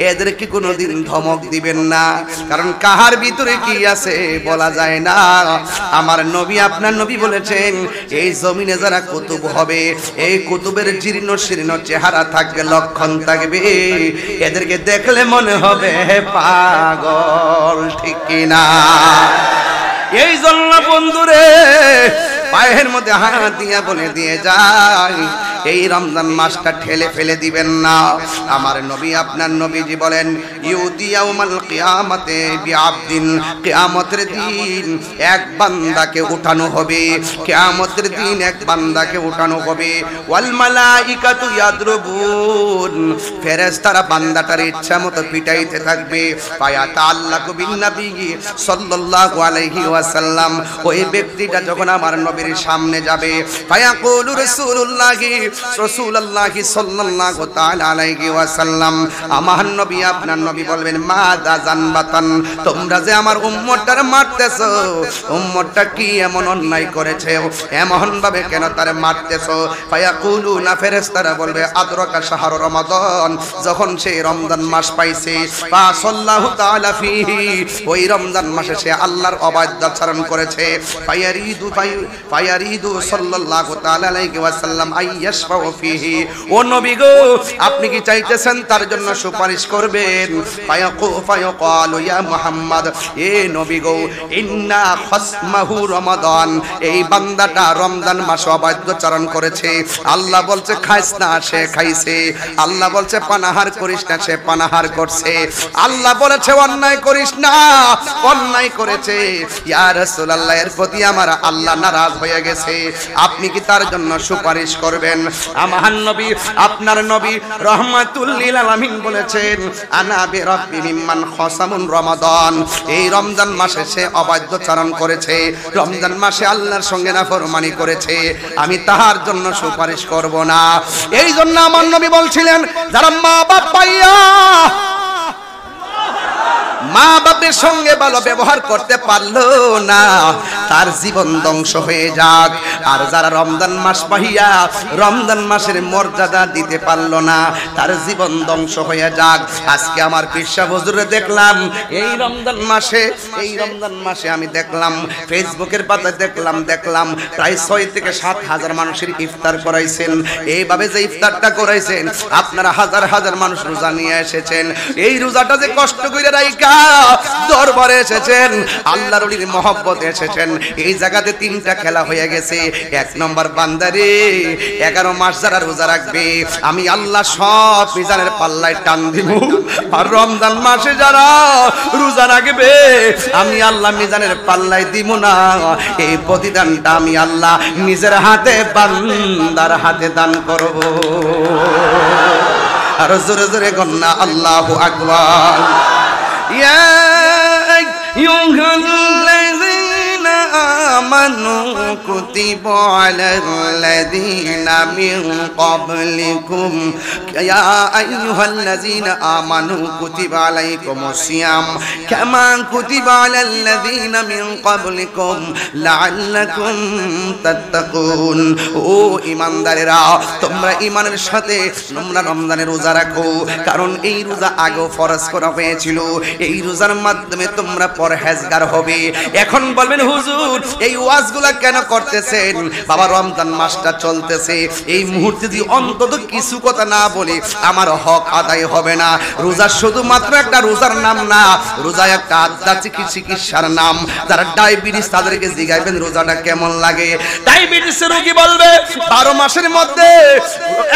এদেরকে কোনোদিন ধমক দিবেন না, কারণ কাহার ভিতরে কি আছে বলা যায় না। আমার নবী আপনার নবী বলেছেন, এই জমিনে যারা কুতুব হবে, এই কুতুবের জীর্ণ শীর্ণ চেহারা থাকবে, লক্ষণ থাকবে, এদেরকে দেখলে মনে হবে পাগল, ঠিক কিনা? এই জন্য বন্ধুরে পায়ের মধ্যে হাত দিয়া বলে দিয়ে যায়, এই রমজান মাসটা ঠেলে ফেলে দিবেন না। আমার নবী আপনার নবীজি বলেন, ইউদিয়াউমাল কিয়ামাতে বিআবদিন, কিয়ামতের দিন এক বান্দাকে উঠানো হবে, কিয়ামতের দিন এক বান্দাকে উঠানো হবে। ওয়াল মালাইকাতু ইয়াদরুবুন, ফেরেশতারা বান্দাটার ইচ্ছা মতো পিটাইতে থাকবে। ফায়াতা আল্লাহু বিন নবী সাল্লাল্লাহু আলাইহি ওয়াসাল্লাম, ওই ব্যক্তিটা যখন আমার নবীর সামনে যাবে, ফায়াকুলু রাসূলুল্লাহি সাল্লাল্লাহু তাআলা আলাইহি ওয়াসাল্লাম, আমার নবী আপনার নবী বলবেন, মাযা জানবাতান, তোমরা যে আমার উম্মতটারে মারতেছো, উম্মতটা কি এমন অন্যায় করেছে, এমন ভাবে কেন তারে মারতেছো? ফায়াকুলুনা, ফেরেশতারা বলবে, আদরাকা শাহর রমাদান, যখন সে রমজান মাস পাইছে, ফা সাল্লাল্লাহু তাআলা ফিহি, ওই রমজান মাসে সে আল্লাহর অবাধ্য আচরণ করেছে, ফায়ারিদু ফায়ারিদু সাল্লাল্লাহু তাআলা আলাইহি ওয়াসাল্লাম আইয়াশফাউ ফিহি। ও নবী গো, আপনি কি চাইতেছেন তার জন্য সুপারিশ করবেন? ফায়াকালু ইয়া মুহাম্মদ, এ নবী গো, ইন্না খাসমাহু রমাদান, এই বান্দাটা রমজান মাসে অবাধ্যচারণ করেছে। আল্লাহ বলছে খাইস না, সে খাইছে। আল্লাহ বলছে পানাহার করিস না, সে পানাহার করছে। আল্লাহ বলেছে অন্যায় করিস না, অন্যায় করেছে। ইয়া রাসূলুল্লাহ, এর প্রতি আমার আল্লাহ নারাজ হয়ে গেছে, আপনি কি তার জন্য সুপারিশ করবেন? আমার নবী, আপনার নবী রাহমাতুল লিল আলামিন বলেছেন, আনা বিরাব্বি মিম্মান খাসামুন রমাদান, এই রমজান মাসে সে অবাধ্যচারণ করেছে, রমজান মাসে আল্লাহর সঙ্গে নাফরমানি করেছে, আমি তাহার জন্য সুপারিশ করব না। এই জন্য আমার নবী বলছিলেন, যারা মা বাপ পাইয়া মা বাপের সঙ্গে ভালো ব্যবহার করতে পারলো না, তার জীবন ধ্বংস হয়ে যাক। আর যারা রমজান মাস পাইয়া রমজান মাসের মর্যাদা দিতে পারলো না, তার জীবন ধ্বংস হয়ে যাক। আজকে আমার পিসা হুজুরে দেখলাম এই রমজান মাসে আমি দেখলাম ফেসবুকের পাতায় দেখলাম প্রায় 6 থেকে 7 হাজার মানুষের ইফতার করাইছেন। এইভাবে যে ইফতারটা করাইছেন, আপনারা হাজার হাজার মানুষ রোজা নিয়ে এসেছেন। এই রোজাটা যে কষ্ট করে রাইকা দরবারে এসেছেন, আল্লাহর ওলির মহব্বতে এসেছেন। এই জায়গাতে 3টা খেলা হয়ে গেছে। 1 নম্বর, বান্দারে 11 মাস যারা রোজা রাখবে, আমি আল্লাহ সব মিজানের পাল্লায় টান দিব। আর রমজান মাসে যারা রোজা রাখবে, আমি আল্লাহ মিজানের পাল্লায় দিব না। এই প্রতিদানটা আমি আল্লাহ নিজের হাতে বান্দার হাতে দান করব। আর জোরে জোরে গন্না আল্লাহু আকবার। ইয়া আইয়ুহাল্লাযীনা আমানু কুতিবা আলাল্লাযীনা মিন ক্বাবলিকুম ইয়া আইয়ুহাল্লাযীনা আমানু কুতিবা আলাইকুমুস সিয়াম কামা কুতিবা আলাল্লাযীনা মিন ক্বাবলিকুম লাআল্লাকুম তাত্তাকুন। ও ঈমানদারেরা, তোমরা ঈমানের সাথে তোমরা রমজানের রোজা রাখো, কারণ এই রোজা আগেও ফরজ করা হয়েছিল। এই রোজার মাধ্যমে তোমরা পরহেজগার হবে। এখন বলবেন হুজুর, এই ওয়াজগুলা কেন করতেছেন? বাবা, রমজান মাসটা চলতেছে, এই মুহূর্তে যদি অন্তত কিছু কথা না বলি আমার হক আদায় হবে না। রোজা শুধুমাত্র একটা রোজার নাম না, রোজা একটা আধ্যাত্মিক চিকিৎসার নাম। যারা ডায়াবেটিস তাদেরকে জিজ্ঞাসবেন রোজাটা কেমন লাগে। ডায়াবেটিসের রোগী বলবে 12 মাসের মধ্যে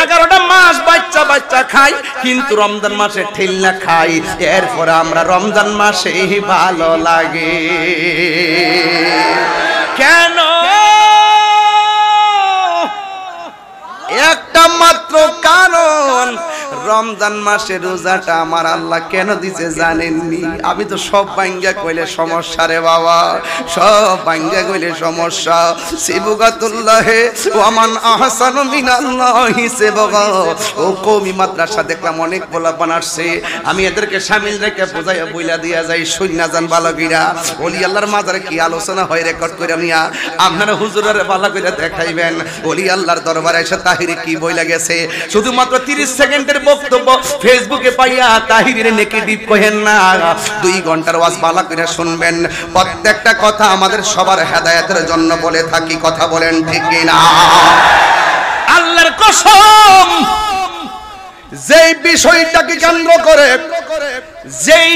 11টা মাস বাচ্চা খাই, কিন্তু রমজান মাসে ঠেলনা খাই। এরপর আমরা রমজান মাসে ভালো লাগে কেন? একটা মাত্র কারণ, রমজান মাসে রোজাটা আমার আল্লাহ কেন দিছে জানেননি? আমি তো সব ভাঙ্গা কইলে সমস্যা রে বাবা, সব ভাঙ্গা কইলে সমস্যা। সিবগাতুল্লাহে ওয়া মান আহসানু মিনাল্লাহি সিবগা। ও কওমি মাদ্রাসা দেখলাম অনেক পোলাপান আসছে, আমি এদেরকে শামিল রেখে বুঝাইয়া বইলা দিয়া যাই, শুননা যান বালকীরা। ওলি আল্লাহর মাজারে কি আলোচনা হয় রেকর্ড করে নিয়া আপনারা হুজুরের ভালো করে দেখাইবেন। ওলি আল্লাহর দরবারে এসে তাহিরি কি বইলা গেছে, শুধুমাত্র 30 সেকেন্ডের বক্তব্য ফেসবুকে পাইয়া তাহিরের নেগেটিভ কহেন না। 2 ঘন্টার ওয়াজ ভালো করে শুনবেন। প্রত্যেকটা কথা আমাদের সবার হেদায়েতের জন্য বলে থাকি, কথা বলেন ঠিক কিনা? আল্লাহর কসম, যেই বিষয়টাকে কেন্দ্র করে, যেই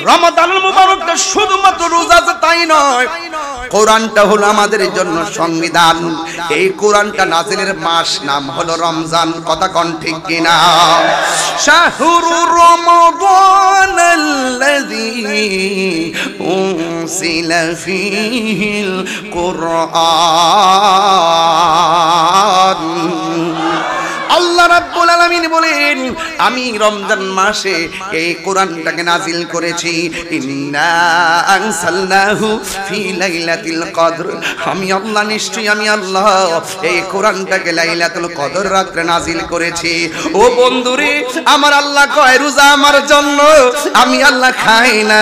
রমাদানুল মুবারকটা শুধুমাত্র রোজা তাই নয়, কোরআনটা হলো আমাদের জন্য সংবিধান। এই কোরআনটা নাজিলের মাস নাম হলো রমজান, কথা কোন ঠিক কিনা? শাহরুর রমাদানাল্লাযী উনজিলা ফীহিল কুরআন। আল্লাহ রাব্বুল আলামিন বলেন, আমি রমজান মাসে এই কোরআনটাকে নাজিল করেছি। ইন্না আনসালনাহু ফি লাইলাতিল কদর। আমি আল্লাহ, নিশ্চয়ই আমি আল্লাহ এই কোরআনটাকে লাইলাতুল কদর রাতে নাজিল করেছি। ও বন্ধুরে, আমার আল্লাহ কয় রোজা আমার জন্য, আমি আল্লাহ খাই না,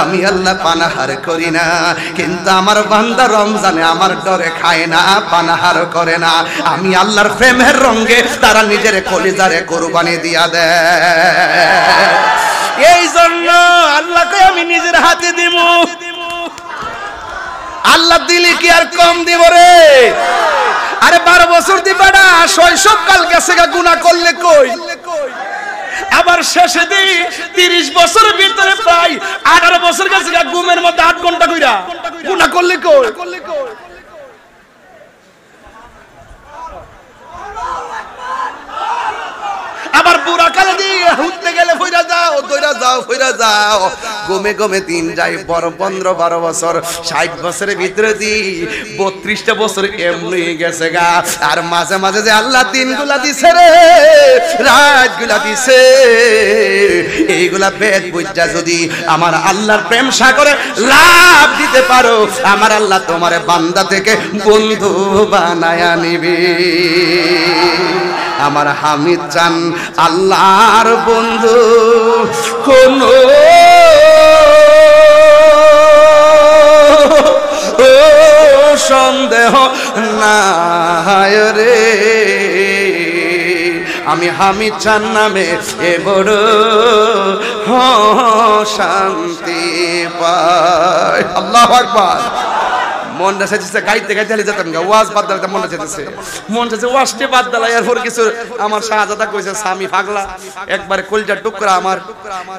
আমি আল্লাহ পানাহার করি না, কিন্তু আমার বান্দা রমজানে আমার ডরে খায় না, পানাহার করে না। আমি আল্লাহর প্রেমের রঙে তারা নিজের কলিজারে কুরবানি দিয়া দেয়। এই জন্য আল্লাহকে আমি নিজের হাতে দিব। আল্লাহ দিলি কি আর কম দিব রে? আরে 12 বছর দিবা না, শৈশবকাল গেছে গা, গুনাহ করলে কই? আবার শেষে দিই 30 বছরের ভিতরে প্রায় 18 বছর গেছে গা, ঘুমের মধ্যে 8 ঘন্টা কইরা, গুনাহ করলে কই? আবার বুড়া কালে দিয়ে হুঁতে গেলে ফইরা যাও, দইরা যাও, ফইরা যাও, গমে গমে দিন যায়, বড় 15-12 বছর, 60 বছরের ভিতরে দি 32টা বছর এমনি গেছে গা। আর মাঝে মাঝে যে আল্লাহ দিনগুলা দিছে রে, রাতগুলা দিছে, এইগুলা বেদ বুঝা যদি আমার আল্লাহর প্রেম সাগরে লাভ দিতে পারো, আমার আল্লাহ তোমার বান্দা থেকে বন্ধু বানায়া নিবে। আমার হামিদ চান আল্লাহর বন্ধু, কোনো সন্দেহ নাই রে, আমি হামিদ চান নামে এ বড় শান্তি পাই। আল্লাহু আকবার। মনটা চাইছে গাইতে গাইতে হালি যেতাম গা, ওয়াজ বাদ দিলাম, মনটা চাইছে, মন চাইছে ওয়াজটি বাদ দিলাম। এরপর কিছু আমার শাহজাদা কইছে স্বামী পাগলা, একবারে কলজা টুকরা আমার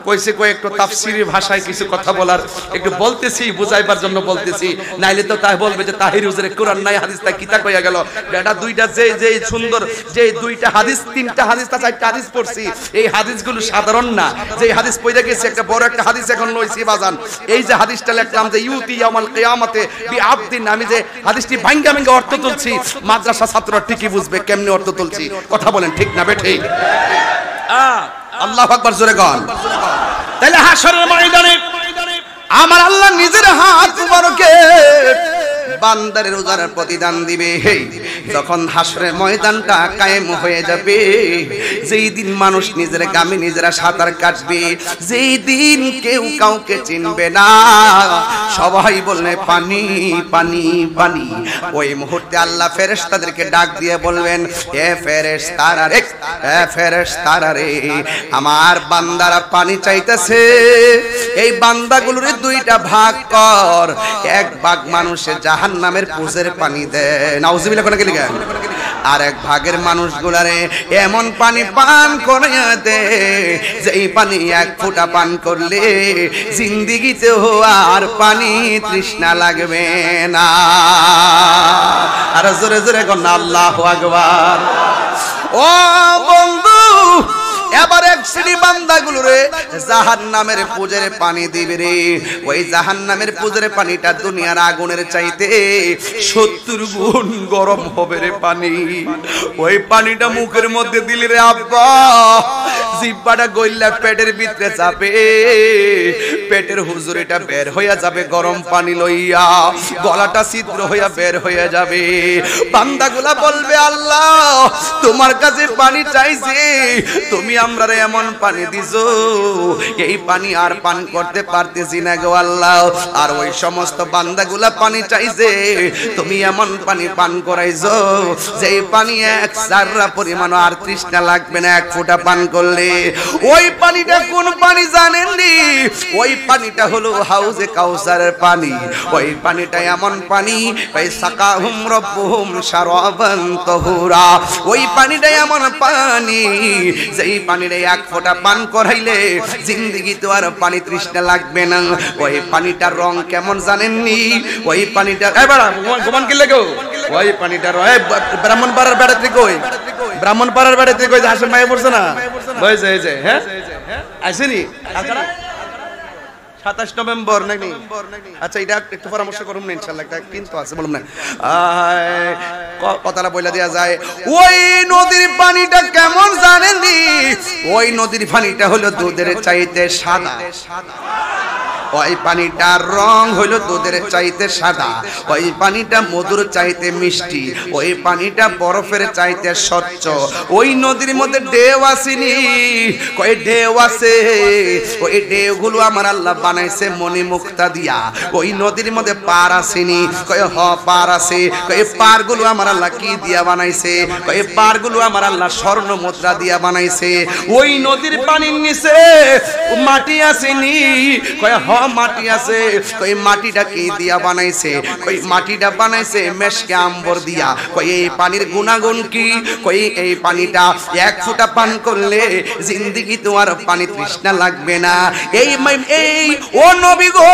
কইছে, কই একটু তাফসিরি ভাষায় কিছু কথা বলার, একটু বলতেছি, বুঝাইবার জন্য বলতেছি, নাইলে তো তাই বলবে যে তাহির হুজুরে কোরআন নাই হাদিস তা কিতা কইয়া গেল। বেটা দুইটা যে সুন্দর, যে দুইটা হাদিস, 3টা হাদিস তা 4টা হাদিস পড়ছি, এই হাদিসগুলো সাধারণ না, যে হাদিস পড়ে গেছে একটা বড় একটা হাদিস এখন লইছি বাজান। এই যে হাদিসটা লিখলাম যে ইউতি ইয়াউমাল কিয়ামাতে বিআবদিন, আমি যে হাদিসটি ভাঙ্গা ভাঙ্গা অর্থ তুলছি, মাদ্রাসা ছাত্ররা ঠিকই বুঝবে কেমনে অর্থ তুলছি। কথা বলেন ঠিক না বেঠিক? আল্লাহু আকবার জোরে গান। তাহলে হাশরের ময়দানে আমার আল্লাহ নিজের হাত মুবারকে বান্দারের রোজার প্রতিদান দিবে। যখন হাশরের ময়দানটা কায়েম হয়ে যাবে, যেই দিন মানুষ নিজের গামে নিজেরা সাঁতার কাটবে, যেই দিন কেউ কাউকে চিনবে না, সবাই বলবে পানি পানি পানি, ওই মুহূর্তে আল্লাহ ফেরেশতাদেরকে ডাক দিয়ে বলবেন, হে ফেরেশতারা রে, হে ফেরেশতারা রে, আমার বান্দারা পানি চাইতেছে, এই বান্দাগুলোর 2টা ভাগ কর, এক ভাগ মানুষের জাহান্নামের পুজের পানি দেয়, নাউজুবিল্লাহ কোন গেলি গান, আর এক ভাগের মানুষগুলারে এমন পানি পান করিয়ে দে, যে এই পানি 1 ফোঁটা পান করলে জিন্দেগিতে আর পানি তৃষ্ণা লাগবে না। আর জোরে জোরে কোন আল্লাহু আকবার। ও বন্ধু, এবার এক শ্রেণী বান্দাগুলোরে জাহান্নামের পুজের পানি দিবে রে, ওই জাহান্নামের পুজের পানিটা দুনিয়ার আগুনের চাইতে 70 গুণ গরম হবে রে পানি। ওই পানিটা মুখের মধ্যে দিলি রে আব্বা, জিহ্বাটা গইলা পেটের ভিতরে যাবে, পেটের হুজুরিটা বের হইয়া যাবে গরম পানি লইয়া, গলাটা ছিদ্র হইয়া বের হইয়া যাবে। বান্দাগুলা বলবে, আল্লাহ তোমার কাছে পানি চাইছে, তুমি আমরারে এমন পানি দিছো, এই পানি আর পান করতে পারতেছি না গো আল্লাহ। আর ওই সমস্ত বান্দাগুলা পানি চাইছে, তুমি এমন পানি পান করাইছো, যে পানি 1 সাররা পরিমাণ আর তৃষ্ণা লাগবে না 1 ফোঁটা পান করলে। ওই পানিটা কোন পানি জানেননি? ওই পানিটা হলো হাউজে কাউসারের পানি। ওই পানিটা এমন পানি, সাকাহুম রব্বুহুম শারাবান তাহুরা, ওই পানিটা এমন পানি, যেই পানির 1 ফোঁটা পান করাইলে জিন্দেগি তো আর পানি তৃষ্ণা লাগবে না। ওই পানিটার রং কেমন জানেননি? ওই পানিটার গোমান কি লাগো, ওই পানিটার ব্রাহ্মণপাড়ার বেড়াতে কই, ব্রাহ্মণপাড়ার বেড়াতে কই হাসেম ভাই পড়ছে না, বইছে এই যে, হ্যাঁ আসেনি 27 নভেম্বর নাকি? আচ্ছা এটা একটু পরামর্শ করুন না ইনশাআল্লাহ, একটা কিন্তু আছে বলুন না, কথাটা বইলা দেয়া যায়। ওই নদীর পানিটা কেমন জানেননি? ওই নদীর পানিটা হলো দুধের চাইতে সাদা, ওই পানিটার রং হইল দুধের চাইতে সাদা, ওই পানিটা মধুর চাইতে মিষ্টি, ওই পানিটা বরফের চাইতে স্বচ্ছ। ওই নদীর মধ্যে ঢেউ আসেনি, কই ঢেউ আছে, ওই ঢেউগুলো আমার আল্লাহ বানাইছে মনি মুক্তা দিয়া। ওই নদীর মধ্যে পার আসেনি, কই হ পার আছে, কই পারগুলো আমার আল্লাহ কি দিয়া বানাইছে, কই পারগুলো আমার আল্লাহ স্বর্ণ মুদ্রা দিয়া বানাইছে। ওই নদীর পানির নিচে মাটি আসেনি, কই হ কয় মাটি আছে, কই মাটিটা কি দিয়া বানাইছে, কই মাটিটা বানাইছে মেশকে আম্বর দিয়া। কই এই পানির গুণাগুণ কি, কই এই পানিটা এক ফোঁটা পান করলে জিন্দেগি তোমার পানি তৃষ্ণা লাগবে না। এই ও নবী গো,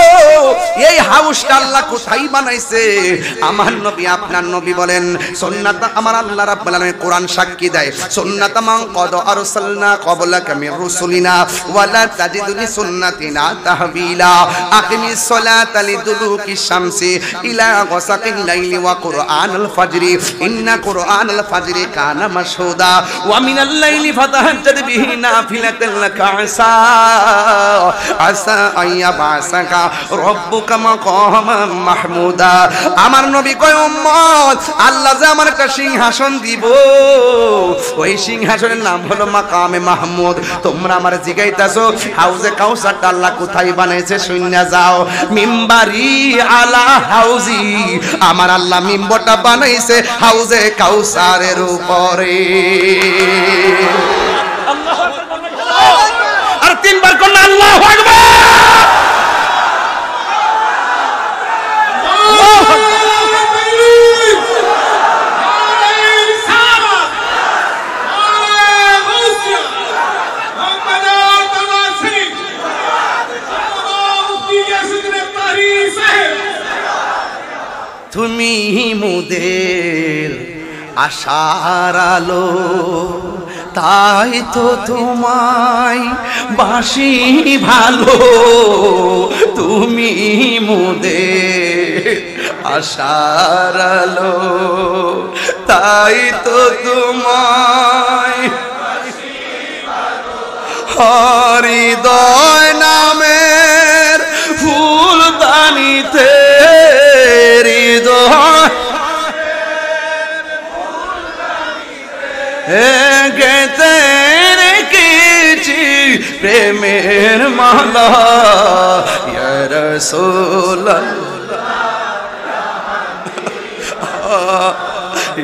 এই হাউসটা আল্লাহ কোথায় বানাইছে? আমার নবী আপনার নবী বলেন সুন্নাত, আমার আল্লাহ রাব্বুল আলামিন কোরআন সাক্ষী দেয়, সুন্নাত মান কদ আরসালনা ক্বাবলাকা মির রুসুলিনা ওয়ালা তাজিদু লিসুন্নাতিনা তাহবিলা। আকিমিস সালাতা লিদুলুকিশ শামসি ইলা গাসাকিল লাইলি ওয়া কুরআনাল ফাজরি ইন্না কুরআনাল ফাজরি কানা মাশহুদা ওয়া মিনাল লাইলি ফাতাহাজ্জাদ বিহি নাফিলাতান লাকা আসা আইয়াবাসাকা রব্বুকা মাকামান মাহমুদা। আমার নবী কয় উম্মত, আল্লাহ যে আমার একটা সিংহাসন দিব, ওই সিংহাসনের নাম হলো মাকামে মাহমুদ। তোমরা আমার জিগাইতাছো হাউজে কাউসারটা আল্লাহ কোথায় বানাইছে? শুননা যাও, মিম্বারি আলা হাউজি, আমার আল্লাহ মিম্বরটা বানাইছে হাউজে কাউসারের উপরে। আর তিনবার করলে আল্লাহু আকবার। তুমি মোদের আশার আলো, তাই তো তোমায় বাসি ভালো। তুমি মোদের আশার আলো, তাই তো তোমায় হৃদয় নামের ফুলদানিতে গেতে রেখেছি প্রেমের মালা। ইয়া রাসূলুল্লাহ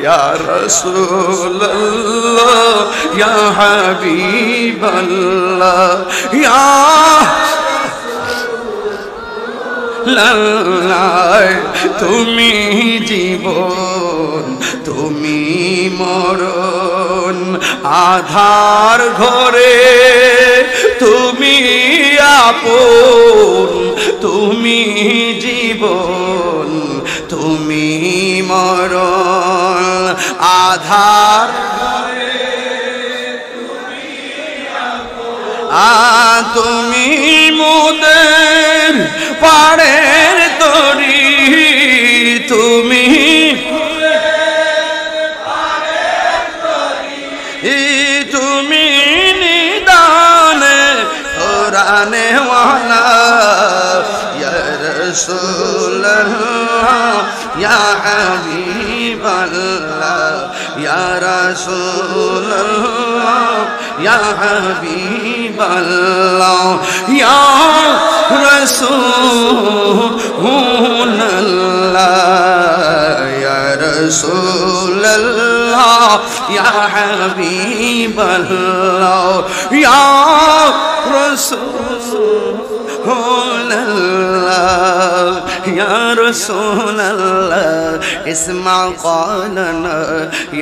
ইয়া রাসূলুল্লাহ ইয়া হাবিবাল্লাহ ইয়া তুমি জীবন, তুমি মরণ, আধার ঘরে তুমি আপন। তুমি জীবন, তুমি মরণ, আধার ঘরে তুমি মোদের পাড়ের তরি। তুমি তুমি নিদানে কোরআনে ওয়ালা। ইয়া রাসূলুল্লাহ ইয়া হাবিবাল্লাহ ইয়া রাসূলুল্লাহ ইয়া হাবিবাল্লাহ ইয়া রাসূলুল্লাহ ইয়া রাসূলুল্লাহ ইয়া হাবিবাল্লাহ ইয়া রাসূলুল্লাহ ইয়া রাসূলুল্লাহ ইসমা قالنا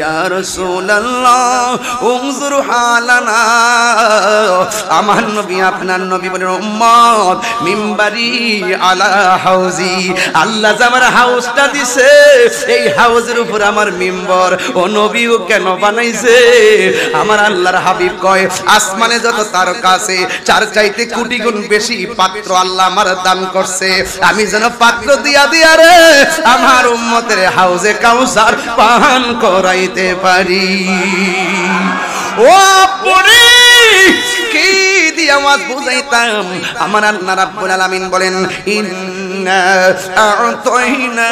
يا رسول الله انظر حالنا। আমার নবী আপনার নবী বলেন উম্মত মিম্বারি আলা হাউজি, আল্লাহ যে আমার হাউসটা দিছে এই হাউজের উপর আমার মিম্বর। ও নবীও কেন বানাইছে? আমার আল্লাহর হাবিব কয় আসমানে যত তারকা আছে চার চাইতে কোটি গুণ বেশি পাত্র আল্লাহ আমার দান করছে, আমি যেন পাত্র দিয়া দিয়া রে আমার উম্মতের হাউজে কাউসার পান করাইতে পারি। ও পরে কি দিয়ে আওয়াজ বুঝাইতাম? আমার আল্লাহ রাব্বুল আলামিন বলেন ইন্না আ'তাইনা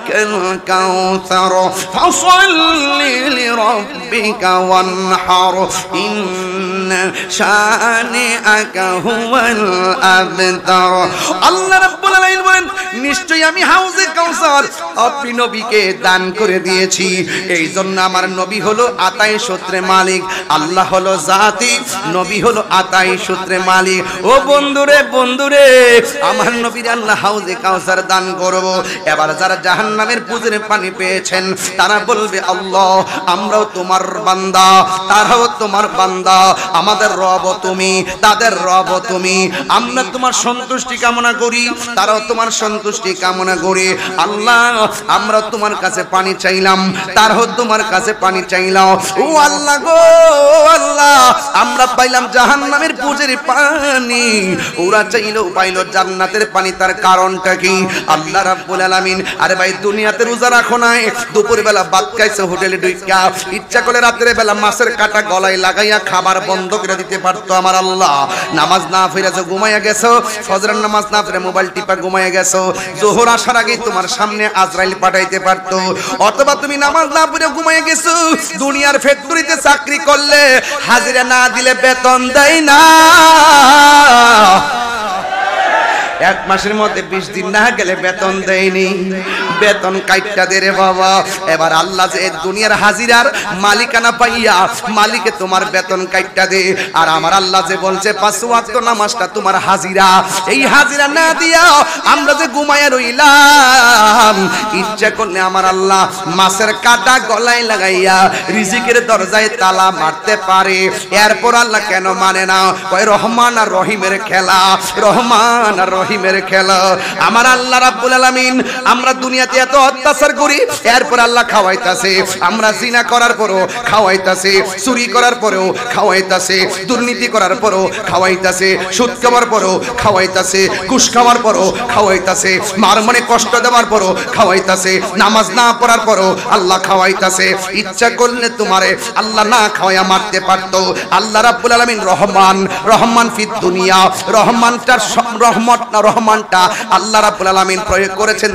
কাল কাউসার ফাসাল্লি লিরাব্বিকা ওয়ানহার ইন্না শানিআকা হুয়াল আবতার। আল্লাহ রাব্বুল আলামিন বলেন নিশ্চয়ই আমি হাউজে কাউসার আপনি নবীকে দান করে দিয়েছি। এই জন্য আমার নবী হলো আতাই সূত্রে মালিক, আল্লাহ হলো জাতি, নবী হলো আতাই সূত্রে মালিক। ও বন্ধুরে বন্ধুরে, আমার নবীর আল্লাহ হাউজে কাউসার দান করব। এবার যারা জাহান্নামের পুজোর পানি পেয়েছেন তারা বলবে আল্লাহ আমরাও তোমার বান্দা, তারাও তোমার বান্দা, আমাদের রব তুমি, তাদের রব তুমি, আমরা তোমার সন্তুষ্টি কামনা করি, তারাও তোমার সন্তুষ্টি কামনা করে আল্লাহ আমরা তোমার কাছে পানি চাইলাম, তারাও তোমার কাছে পানি চাইলাম। ও আল্লাহ গো আল্লাহ, আমরা পাইলাম জাহান্নামের পুজোর পানি, ওরা চাইলো পাইলো জান্নাতের পানি। তার কারণটা কি? আল্লাহ রাব্বুল আলামিন আরে ভাই দুনিয়াতে রোজা রাখো নাই, দুপুর বেলা ভাত খাইছো হোটেলে ঢুইকা, ইচ্ছা করে রাতের বেলা মাছের কাটা গলায় লাগাইয়া খাবার বন্ধ করে দিতে পারতো আমার আল্লাহ। নামাজ না ফিরেছো ঘুমাইয়া গেছো, ফজরের নামাজ না ফিরে মোবাইল টিপা ঘুমাইয়া গেছো, জোহর আসার আগে তোমার সামনে আজরাইল পাঠাইতে পারতো। অথবা তুমি নামাজ না পড়ে ঘুমাইয়া গেছো, দুনিয়ার ফ্যাক্টরিতে চাকরি করলে হাজিরা না দিলে বেতন দেয় না, এক মাসের মধ্যে 20 দিন না গেলে বেতন দেয়নি, বেতন কাইটটা দে রে বাবা। এবার আল্লাহ যে দুনিয়ার হাজিরার মালিকানা পাইয়া মালিকে তোমার বেতন কাইটটা দে, আর আমার আল্লাহ যে বলছে 5 ওয়াক্ত নামাজটা তোমার হাজিরা, এই হাজিরা না দিয়া আমরা যে ঘুমায়া রইলাম, ইচ্ছা করলে আমার আল্লাহ মাছের কাটা গলায় লাগাইয়া রিজিকের দরজায় তালা মারতে পারে। এরপর আল্লাহ কেন মানে না? ওই রহমান আর রহিমের খেলা, রহমান আর রহিমের খেলা। আমার আল্লাহ রাব্বুল আলামিন আমরা দুনিয়াতে এত অত্যাচার করি, এরপর আল্লাহ খাওয়াইতাছে, আমরা জিনা করার পরও খাওয়াইতাছে, চুরি করার পরেও খাওয়াইতাছে, দুর্নীতি করার পরও খাওয়াইতাছে, সুদ খাওয়ার পরও খাওয়াইতাছে, ঘুষ খাওয়ার পরও খাওয়াইতাছে, মার মনে কষ্ট দেওয়ার পরও খাওয়াইতাছে, নামাজ না পড়ার পরও আল্লাহ খাওয়াইতাছে। ইচ্ছা করলে তোমারে আল্লাহ না খাওয়াইয়া মারতে পারতো। আল্লাহ রাব্বুল আলামিন রহমান, রহমান ফিদ দুনিয়া, রহমানটার রহমত না রহমানটা আল্লাহ রাব্বুল আলামিন প্রয়োগ করেছেন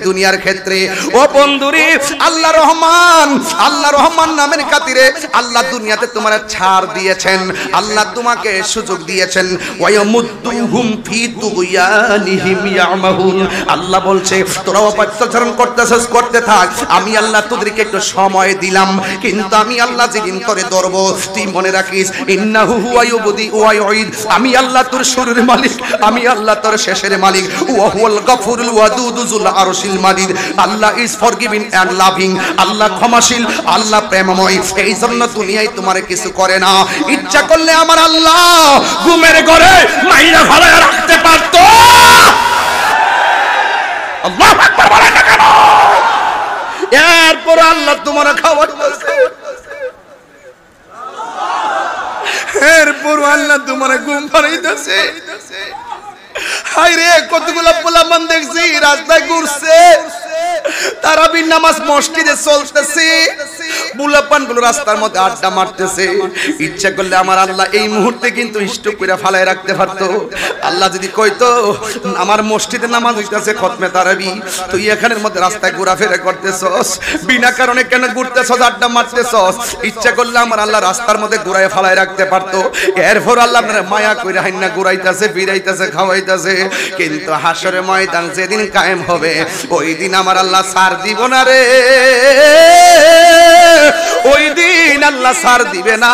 দুনিয়ার ক্ষেত্রে। ও বন্ধুরে, আল্লাহ রহমান, আল্লাহ রহমান নামের খাতিরে আল্লাহ দুনিয়াতে তোমার ছাড় দিয়েছেন, আল্লাহ তোমাকে সুযোগ দিয়েছেন। ওয়ায়ামুদ্দুহুম ফি তুগয়ানিহিম ইয়ামাহুন, আল্লাহ বলছে তোরা অপচরণ করতেছিস, করতে থাক, আমি আল্লাহ তোদেরকে একটু সময় দিলাম, কিন্তু আমি আল্লাহ যেদিন করে ধরবো তুই মনে রাখিস ইন্নাহু হুয়া ইউবদি ওয়া ইউঈদ, আমি আল্লাহ তোর শুরুর মালিক, আমি আল্লাহ তোর শেষের মালিক। ওয়া হুয়াল গফুরুল ওয়াদুদ যুল আরশিল মাজিদ, আল্লাহ ইজ ফরগিভিং এন্ড লাভিং, আল্লাহ ক্ষমাশীল, আল্লাহ প্রেমময়। এই জন্য দুনিয়ায় তোমার কিছু করে না, ইচ্ছা করলে আমার আল্লাহ ঘুমের ঘরে মাইরা ফেলায় রাখতে পারতো। আল্লাহু আকবার বলেন না কেন? এরপর আল্লাহ তোমার খাওয়াইতেছে, এরপর আল্লাহ তোমার ঘুম পাড়াইতেছে। হায়রে কতগুলো পোলাপান দেখছি রাস্তায় ঘুরছে, তারাবির নামাজ মসজিদে চলতেছে, পোলাপান গুলো রাস্তার মধ্যে আড্ডা মারতেছে। ইচ্ছা করলে আমার আল্লাহ এই মুহূর্তে কিন্তু স্টপ করে ফালায় রাখতে পারতো। আল্লাহ যদি কইতো আমার মসজিদে নামাজ হইতাছে খতমে তারাবি, তুই এখানের মধ্যে রাস্তায় ঘোরাফেরা করতেছস, বিনা কারণে কেন ঘুরতেছস, আড্ডা মারতেছস, ইচ্ছা করলে আমার আল্লাহ রাস্তার মধ্যে ঘুরায় ফালায় রাখতে পারতো। এরপর আল্লাহ আপনার মায়া কইরা হাইন্না ঘুরাইতাছে, ফিরাইতাছে, খাওয়াইতাছে। কিন্তু হাসরের ময়দান যেদিন কায়েম হবে ওই দিন আমার আল্লাহ ছাড় দিব না রে, ওই দিন আল্লাহ ছাড় দিবে না।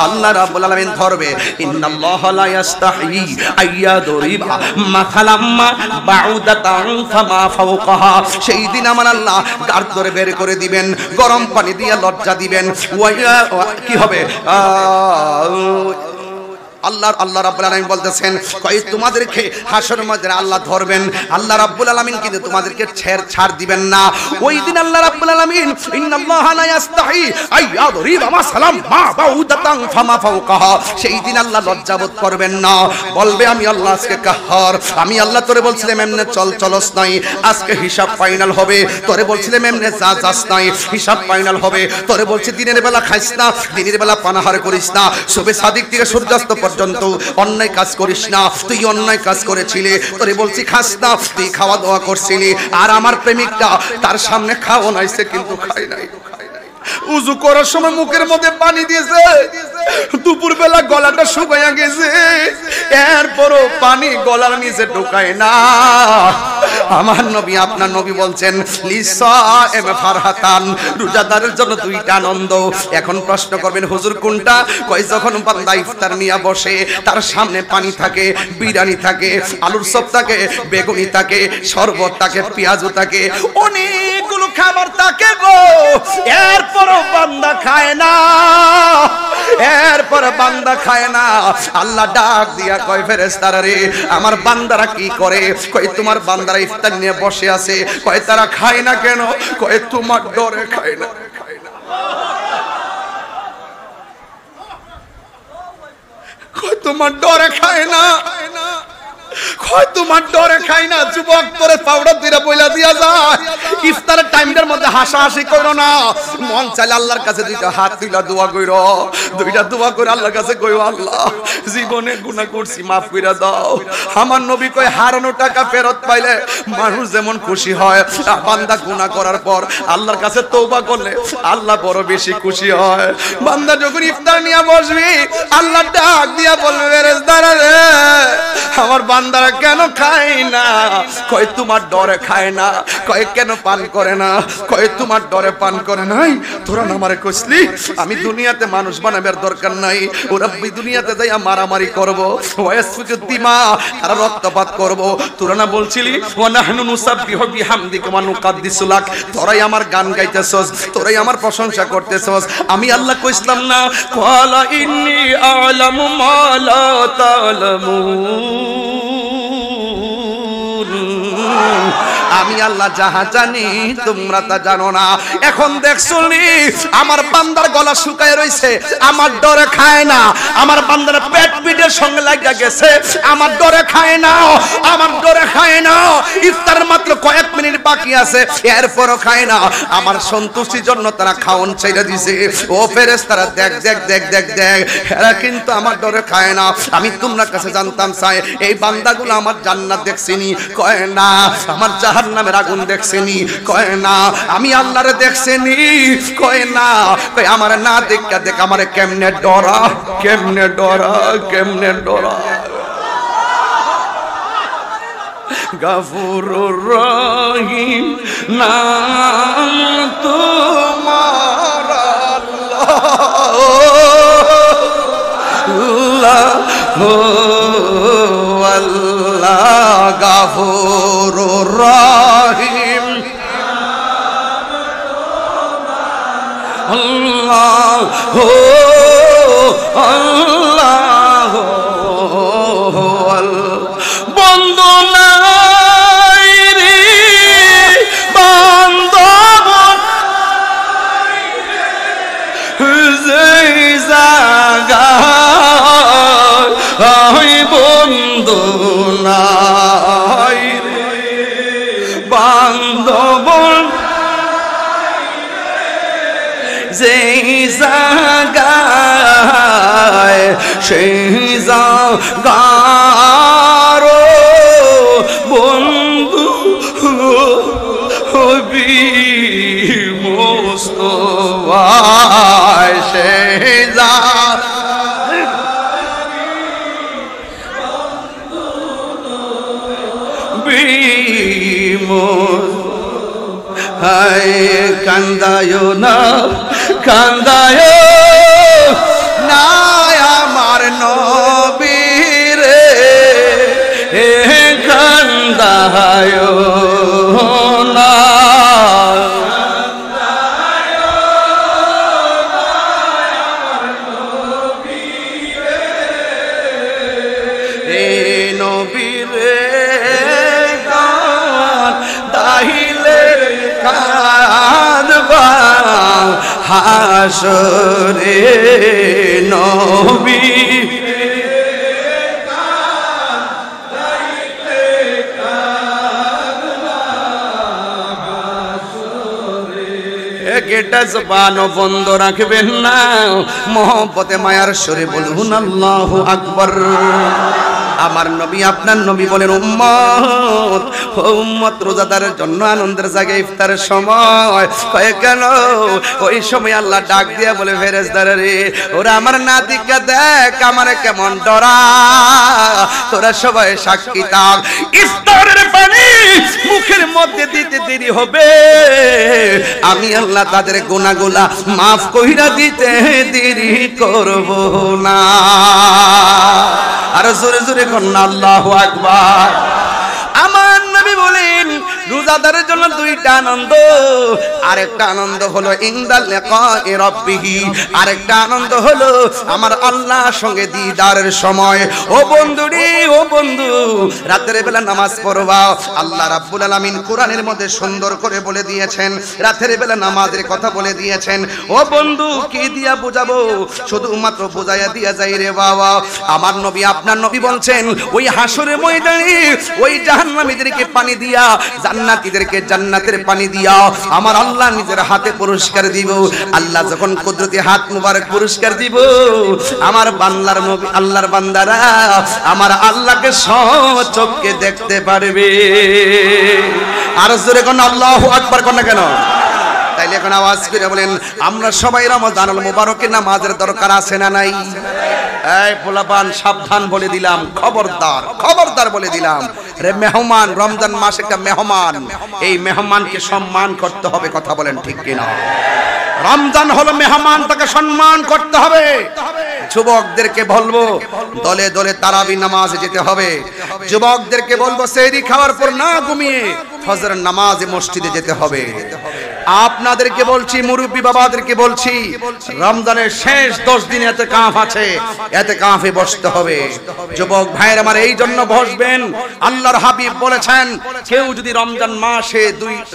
আল্লাহ রাব্বুল আলামিন ধরবে, ইন্নাল্লাহা লা ইস্তাহি আইয়াদরিবা মাসালাম্মা বাউদাতান ফামা ফাওকাহা, সেই দিন আমার আল্লাহ গাড় ধরে বের করে দিবেন, গরম পানি দিয়ে লজ্জা দিবেন। কি হবে? আল্লাহ রাব্বুল আলামিন বলতেছেন কই তোমাদেরকে হাসরের ময়দানে আল্লাহ ধরবেন, আল্লাহ রাব্বুল আলামিন কিন্তু তোমাদেরকে ছাড় দিবেন না। ওই দিন আল্লাহ রাব্বুল আলামিন ইন্নাল্লাহা লা ইস্তাহি আইয়াদরিবা মাসালাম মা বাউদাতান ফামা ফাওকাহা, সেই দিন আল্লাহ লজ্জাবোধ করবেন না, বলবে আমি আল্লাহ আজকে কাহার, আমি আল্লাহ তোরে বলছিলাম এমনে চলস নাই, আজকে হিসাব ফাইনাল হবে, তোরে বলছিলাম এমনে যাস নাই, হিসাব ফাইনাল হবে, তোরে বলছি দিনের বেলা খাইস না, দিনের বেলা পানাহার করিস না, শুভে সাদিক থেকে সূর্যাস্ত পর্যন্ত অন্যায় কাজ করিস না, তুই অন্যায় কাজ করেছিলি, তোরে বলছি খাস না, তুই খাওয়া দাওয়া করছিলি, আর আমার প্রেমিকটা তার সামনে খাওয়া নাইছে কিন্তু খাই নাই। উযু করার সময় মুখের মধ্যে পানি দিয়েছে, দুপুর বেলা গলাটা শুকাইয়া গেছে, এরপরও পানি গলার নিচে ঢোকায় না। আমার নবী, আপনার নবী বলছেন লিসাইম ফারহাতান, রোজাদারের জন্য দুইটা আনন্দ। এখন প্রশ্ন করবেন হুজুর কোনটা? কই যখন বান্দা ইফতার নিয়ে বসে, তার সামনে পানি থাকে, বিরিয়ানি থাকে, আলুর চপ থাকে, বেগুনি থাকে, শরবত থাকে, পেঁয়াজু থাকে, অনেকগুলো খাবার থাকে গো, এরপরও বান্দা খায় না, এরপর বান্দা খায় না। আল্লাহ ডাক দিয়া কয় ফেরেশতারা রে, আমার বান্দারা কি করে? কয় তোমার বান্দারা ইফতার নিয়ে বসে আছে, কয় তারা খায় না কেন? কয় তোমার ডরে খায় না। কয় তোমার ডরে খায় না, কয় তোমার ডরে খায় না। যুবক করে পাউডার দিয়ে বইলা দিয়া যায়, ইফতারের টাইমের মধ্যে হাসাহাসি করো না। মন চাইলে আল্লাহর কাছে দুইটা হাত তুইলা দোয়া কইরো, দুইটা দোয়া করে আল্লাহর কাছে কইও, আল্লাহ জীবনে গুনাহ করছি মাফ কইরা দাও। আমার নবী কয় হারানো টাকা ফেরত পাইলে মানুষ যেমন খুশি হয়, বান্দা গুনাহ করার পর আল্লাহর কাছে তওবা করলে আল্লাহ বড় বেশি খুশি হয়। বান্দা যখন ইফতার নিয়ে বসবি, আল্লাহ ডাক দিয়া বলবে ফেরেশতারা রে, আমার বান্দারা কেন খায় না? কয় তোমার ডরে খায় না। কয় কেন পান করে না? কয় তোমার ডরে পান করে নাই। তোরা না আমারে কইছলি আমি দুনিয়াতে মানুষ বানাবার দরকার নাই, ওরা দুনিয়াতে যাইয়া মারামারি করব, ওয়াসফিকুদ দিমা, আর রক্তপাত করব। তোরা না বলছিলি ওয়া নাহনু নুসাব্বিহু বিহামদিকা ওয়া নুকাদ্দিসু লাক, তোরাই আমার গান গাইতেছস, তোরাই আমার প্রশংসা করতেছস। আমি আল্লাহ কইছিলাম না ক্বালা ইন্নী আ'লামু মা লা তা'লামুন, আমি আল্লাহ যাহা জানি তোমরা তা জানো না। এখন দেখছনি আমার বান্দার গলা শুকায় রইছে, আমার ডরে খায় না। আমার বান্দার পেট পিঠের সঙ্গে লাগা গেছে, আমার ডরে খায় না, আমার ডরে খায় না। ইফতার মাত্র কয়েক মিনিট বাকি আছে, এরপরও খায় না। আমার সন্তুষ্টির জন্য তারা খাওন ছেড়ে দিছে। ও ফেরেশতারা দেখ দেখ দেখ দেখ দেখ, এরা কিন্তু আমার ডরে খায় না। আমি তোমার কাছে জানতাম চাই, এই বান্দাগুলো আমার জান্নাত দেখছিনি? কয় না। আমার জাহান্নামের আগুন দেখছিনি? কয় না। আমি আল্লাহরে দেখছিনি? কয় না। কয় আমার না দেখা দেখ আমারে কেমনে ডরা, কেমনে ডরা, কেমনে ডরা। গফুরুর রহিম নাম তোমার আল্লাহ, আল্লাহ গফুরুর রহিম আল্লাহ, আল্লাহ, বন্ধু নাই রে বান্ধব, যেই জায়গায় বন্ধু নাই রে বান্ধব, যেই জায়গায় সেই জায়গার বন্ধু হবি মুস্তফা, সেই হায় কান্দায় না, কান্দায় না আমার নবীরে, কান্দায় না, নবীরে দাহিলে কাঁদবা হাসরে নবী, একটা জবানও বন্ধ রাখবেন না, মহব্বতে মায়ার সুরে বলুন আল্লাহু আকবার। আমার নবী আপনার নবী বলেন উম্মত, ও উম্মত রোজাদারের জন্য আনন্দের জায়গায় ইফতারের সময় কয়ে কেন? ওই সময় আল্লাহ ডাক দিয়া বলে ফেরেশতারা রে, ওরা আমার নাতিকে দেখ আমারে কেমন ডরা, তোরা সবাই সাক্ষী থাক, ইফতারের পানি মুখের মধ্যে দিতে দেরি হবে, আমি আল্লাহ তাদের গুনাহগুলো মাফ কইরা দিতে দেরি করব না। আর জোরে জোরে কন্না আল্লাহু আকবার। আমার নবী বলেন রোজাদারের জন্য দুইটা আনন্দ, আরেকটা আনন্দ হলো ইনদাল লিকাই রাব্বিহি, আরেকটা আনন্দ হলো আমার আল্লাহর সঙ্গে দিদারের সময়। ও বন্ধুরে, ও বন্ধু, রাতের বেলা নামাজ পড়বা। আল্লাহ রাব্বুল আলামিন কোরআনের মধ্যে সুন্দর করে বলে দিয়েছেন, রাতের বেলা নামাজের কথা বলে দিয়েছেন। ও বন্ধু, কি দিয়া বুঝাবো? শুধুমাত্র বুঝাইয়া দিয়া যাই রে বাবা। আমার নবী আপনার নবী বলছেন ওই হাসরের ময়দানে ওই জাহান্নামীদেরকে পানি দিয়া, জান্নাতীদেরকে জান্নাতের পানি দিয়া আমার আল্লাহ নিজের হাতে পুরস্কার দিব। আল্লাহ যখন কুদরতি হাত মুবারক পুরস্কার দিব, আমার বান্দার নবী আল্লাহর বান্দারা আমার আল্লাহকে সচক্ষে দেখতে পারবে। আর জোরে কোন আল্লাহু আকবার কোন কেন? তাইলে এখন আওয়াজ করে বলেন, আমরা সবাই রমজানুল মুবারকে নামাজের দরকার আছে না নাই? এই পোলাপান সাবধান বলে দিলাম, খবরদার খবরদার বলে দিলাম রে মেহমান, রমজান মাস একটা মেহমান, এই মেহমানকে সম্মান করতে হবে। কথা বলেন ঠিক কিনা? রমজান হলো মেহমান, তাকে সম্মান করতে হবে। যুবকদেরকে বলবো দলে দলে তারাবি নামাজে যেতে হবে। যুবকদেরকে বলবো সেহরি খাওয়ার পর না ঘুমিয়ে ফজরের নামাজে মসজিদে যেতে হবে। আপনাদেরকে বলছি, মুরব্বী বাবাদেরকে বলছি, রমজানের শেষ 10 দিন ইতিকাফ আছে, ইতিকাফে বসতে হবে। যুবক ভাইয়ের আমার এই জন্য বসবেন, আল্লাহর হাবিব বলেছেন কেউ যদি রমজান মাসে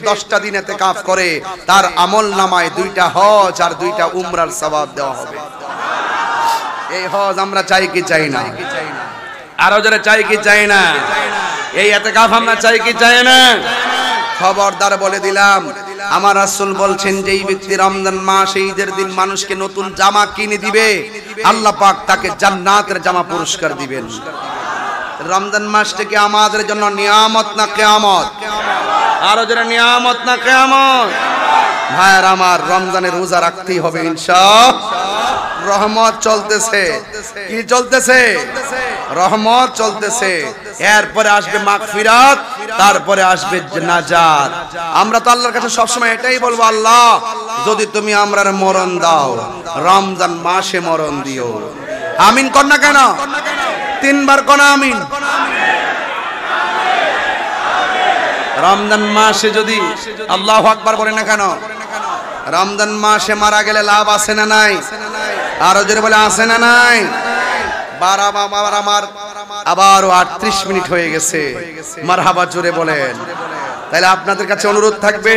10টা দিন ইতিকাফ করে তার আমল নামায় 2টা হজ আর 2টা উমরার সওয়াব দেওয়া হবে। এই হজ আমরা চাই কি চাই না? আরো যারা চাই কি চাই না? এই ইতিকাফ আমরা চাই কি চাই না? খবরদার বলে দিলাম, আমার রাসূল বলছেন যেই ব্যক্তি রমজান মাস ঈদের দিন মানুষকে নতুন জামা কিনে দিবে, আল্লাহ পাক তাকে জান্নাতের জামা পুরস্কার দিবেন। রমজান মাসটা কি আমাদের জন্য নিয়ামত না কিয়ামত? আরো যারা নিয়ামত না কিয়ামত? ভাইরা আমার, রমজানের রোজা রাখতেই হবে ইনশাআল্লাহ। রহমত চলতেছে, কি চলতেছে? রহমত চলতেছে। এরপরে আসবে মাগফিরাত, তারপরে আসবে নাজাত। আমরা তো আল্লাহর কাছে সবসময় এটাই বলবো, আল্লাহ যদি তুমি আমরার মরণ দাও, রমজান মাসে মরণ দিও। আমিন কর না কেন? 3 বার কোন আমিন। রমজান মাসে যদি আল্লাহু আকবার বলে না কেন? রমজান মাসে মারা গেলে লাভ আছে না নাই? আরো জোরে বলে আছে না নাই? আমার আবারও 38 মিনিট হয়ে গেছে। মারহাবা জোরে বলেন। তাহলে আপনাদের কাছে অনুরোধ থাকবে,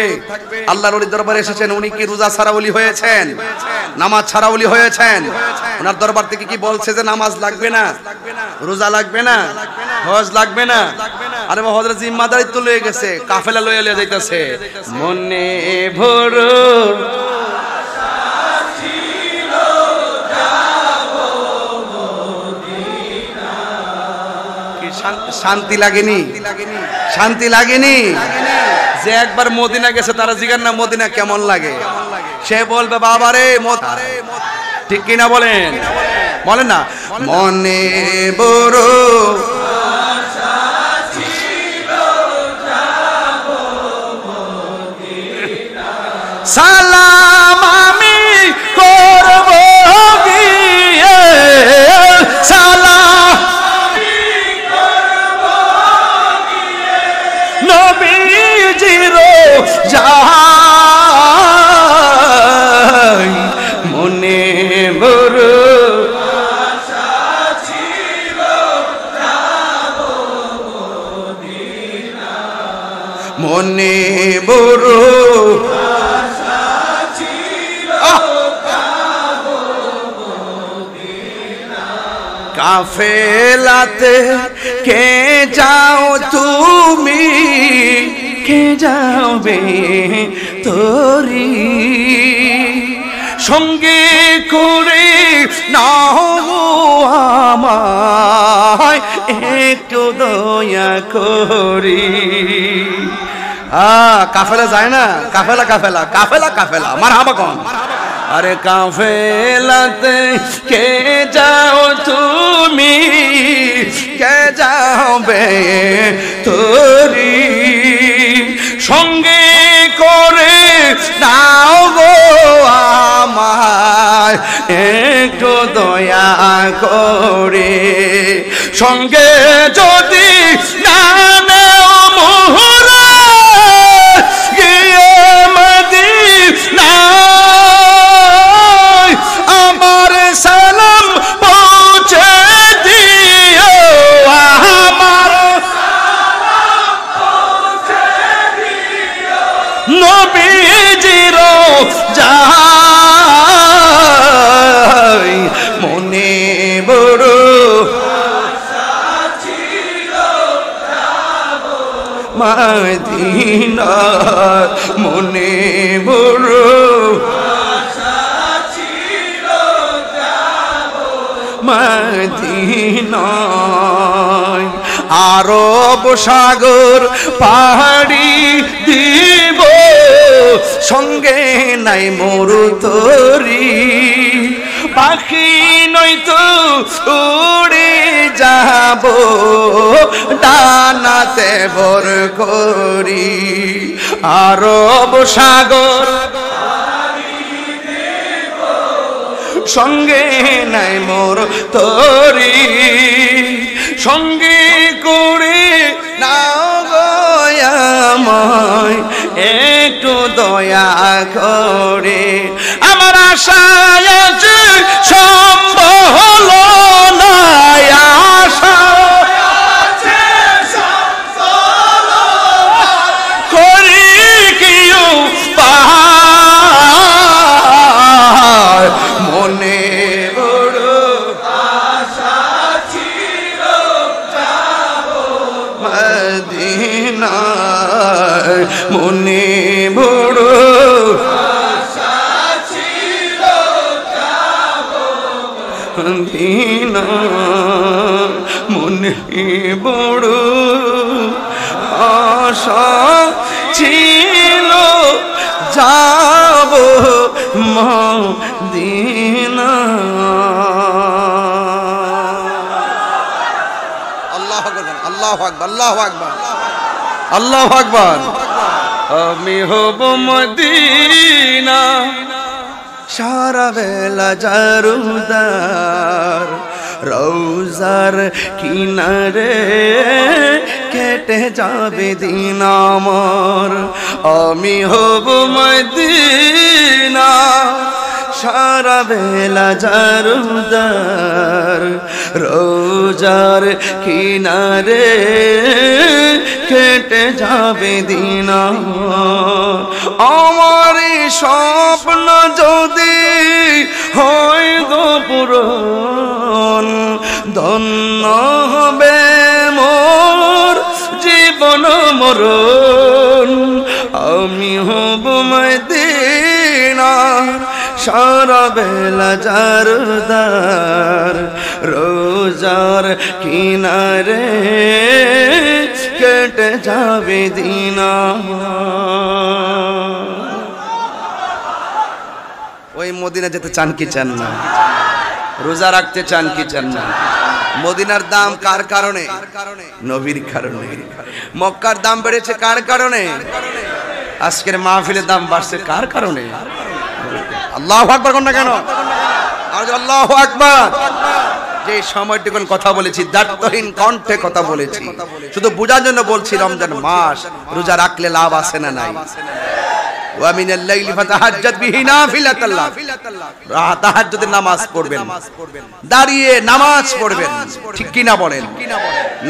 আল্লাহর ওলির দরবারে এসেছেন, উনি কি রোজা ছাড়া ওলি হয়েছেন? নামাজ ছাড়া ওলি হয়েছেন? ওনার দরবার থেকে কি বলছে যে নামাজ লাগবে না, রোজা লাগবে না, হজ লাগবে না? আরে হযরত জিম্মাদারি তো লয়ে গেছে, কাফেলা লয়ে লয়ে যাইতেছে। মনে ভরো শান্তি লাগেনি? শান্তি লাগেনি? যে একবার মদিনা গেছে তারা জিজ্ঞাসা না মদিনা কেমন লাগে, সে বলবে বাবারে ঠিক কিনা বলেন? বলেন না? মনে বড় সালাম আমি করব গিয়ে, সালাম নবীজির যাই, মনে বড় আশা ছিল যাব মদিনা, মনে বড় আশা ছিল যাব মদিনা। কাফেলাতে কে যাও তুমি, কে যাবে তোরি, সঙ্গে করে নাও আমায় একটু দয়া করি। কাফেলা যায় না, কাফেলা কাফেলা কাফেলা কাফেলা মারহাবা কোন। আরে কাফেলাতে কে যাও তুমি, কে যাবে তোরি, সঙ্গে করে নাও গো আমায় একটু দয়া করে। সঙ্গে যদি না নেও মোহরা গিয়ে মদিনায়, আমার সালাম পৌঁছে দিও, আমার নবীজির যাই মনে বড় মদিনা, মনে বড় মদিনা। আরব সাগর পাহাড়ি দিব, সঙ্গে নাই মোর তরি, পাখি নয়তো উড়ে যাব ডানাতে ভর করি। আরব সাগর সঙ্গে নাই মোর তরি, সঙ্গে করে নাও গো আমায় একটু দয়া করে। আমার আশায় আছে সম্ভব হলো না, আশা করি কেউ পাহাড়, মনে বড় আশা ছিল যাব মদিনায়, মনে বড় আশা ছিল যাব মদিনায়, মনে বড় আশা ছিল যাব মদিনা। আল্লাহু আকবার, আল্লাহু আকবার, আল্লাহু আকবার, আল্লাহু আকবার। আমি হব মদিনা সারা বেলা জারুদার, রওজার কিনারে কেটে যাবে দিন আমার। আমি হব মদিনা সারা বেলা জারুদার, রওজার কিনারে কেটে যাবে দিন আমার। স্বপ্ন যদি হয় গো পূরণ, ধন্য হবে মোর জীবন মরণ। আমি হব মদিনা সারা বেলা জারদার, রোজার কিনারে কেটে যাবে দিন। ওই মদিনা যেতে চান কি চান না? রোজা রাখতে চান কি চান না? মদিনার দাম কার কারণে? নবীর কারণে। মক্কার দাম বেড়েছে কার কারণে? আজকের মাহফিলের দাম বাড়ছে কার কারণে? আল্লাহু আকবার কোন না কেন? আর আল্লাহু আকবার। যে সময়টুকুন কথা বলেছি দাঁতহীন কণ্ঠে কথা বলেছি, শুধু বোঝার জন্য বলছি রমজান মাস রোজা রাখলে লাভ আছে না নাই? ওয়া মিনাল লাইলি ফাতাহাজ্জাদ বিহি নাফিলাতাল লাক, তাহাজ্জুদের নামাজ পড়বেন, দাঁড়িয়ে নামাজ পড়বেন, ঠিক কি না বলেন?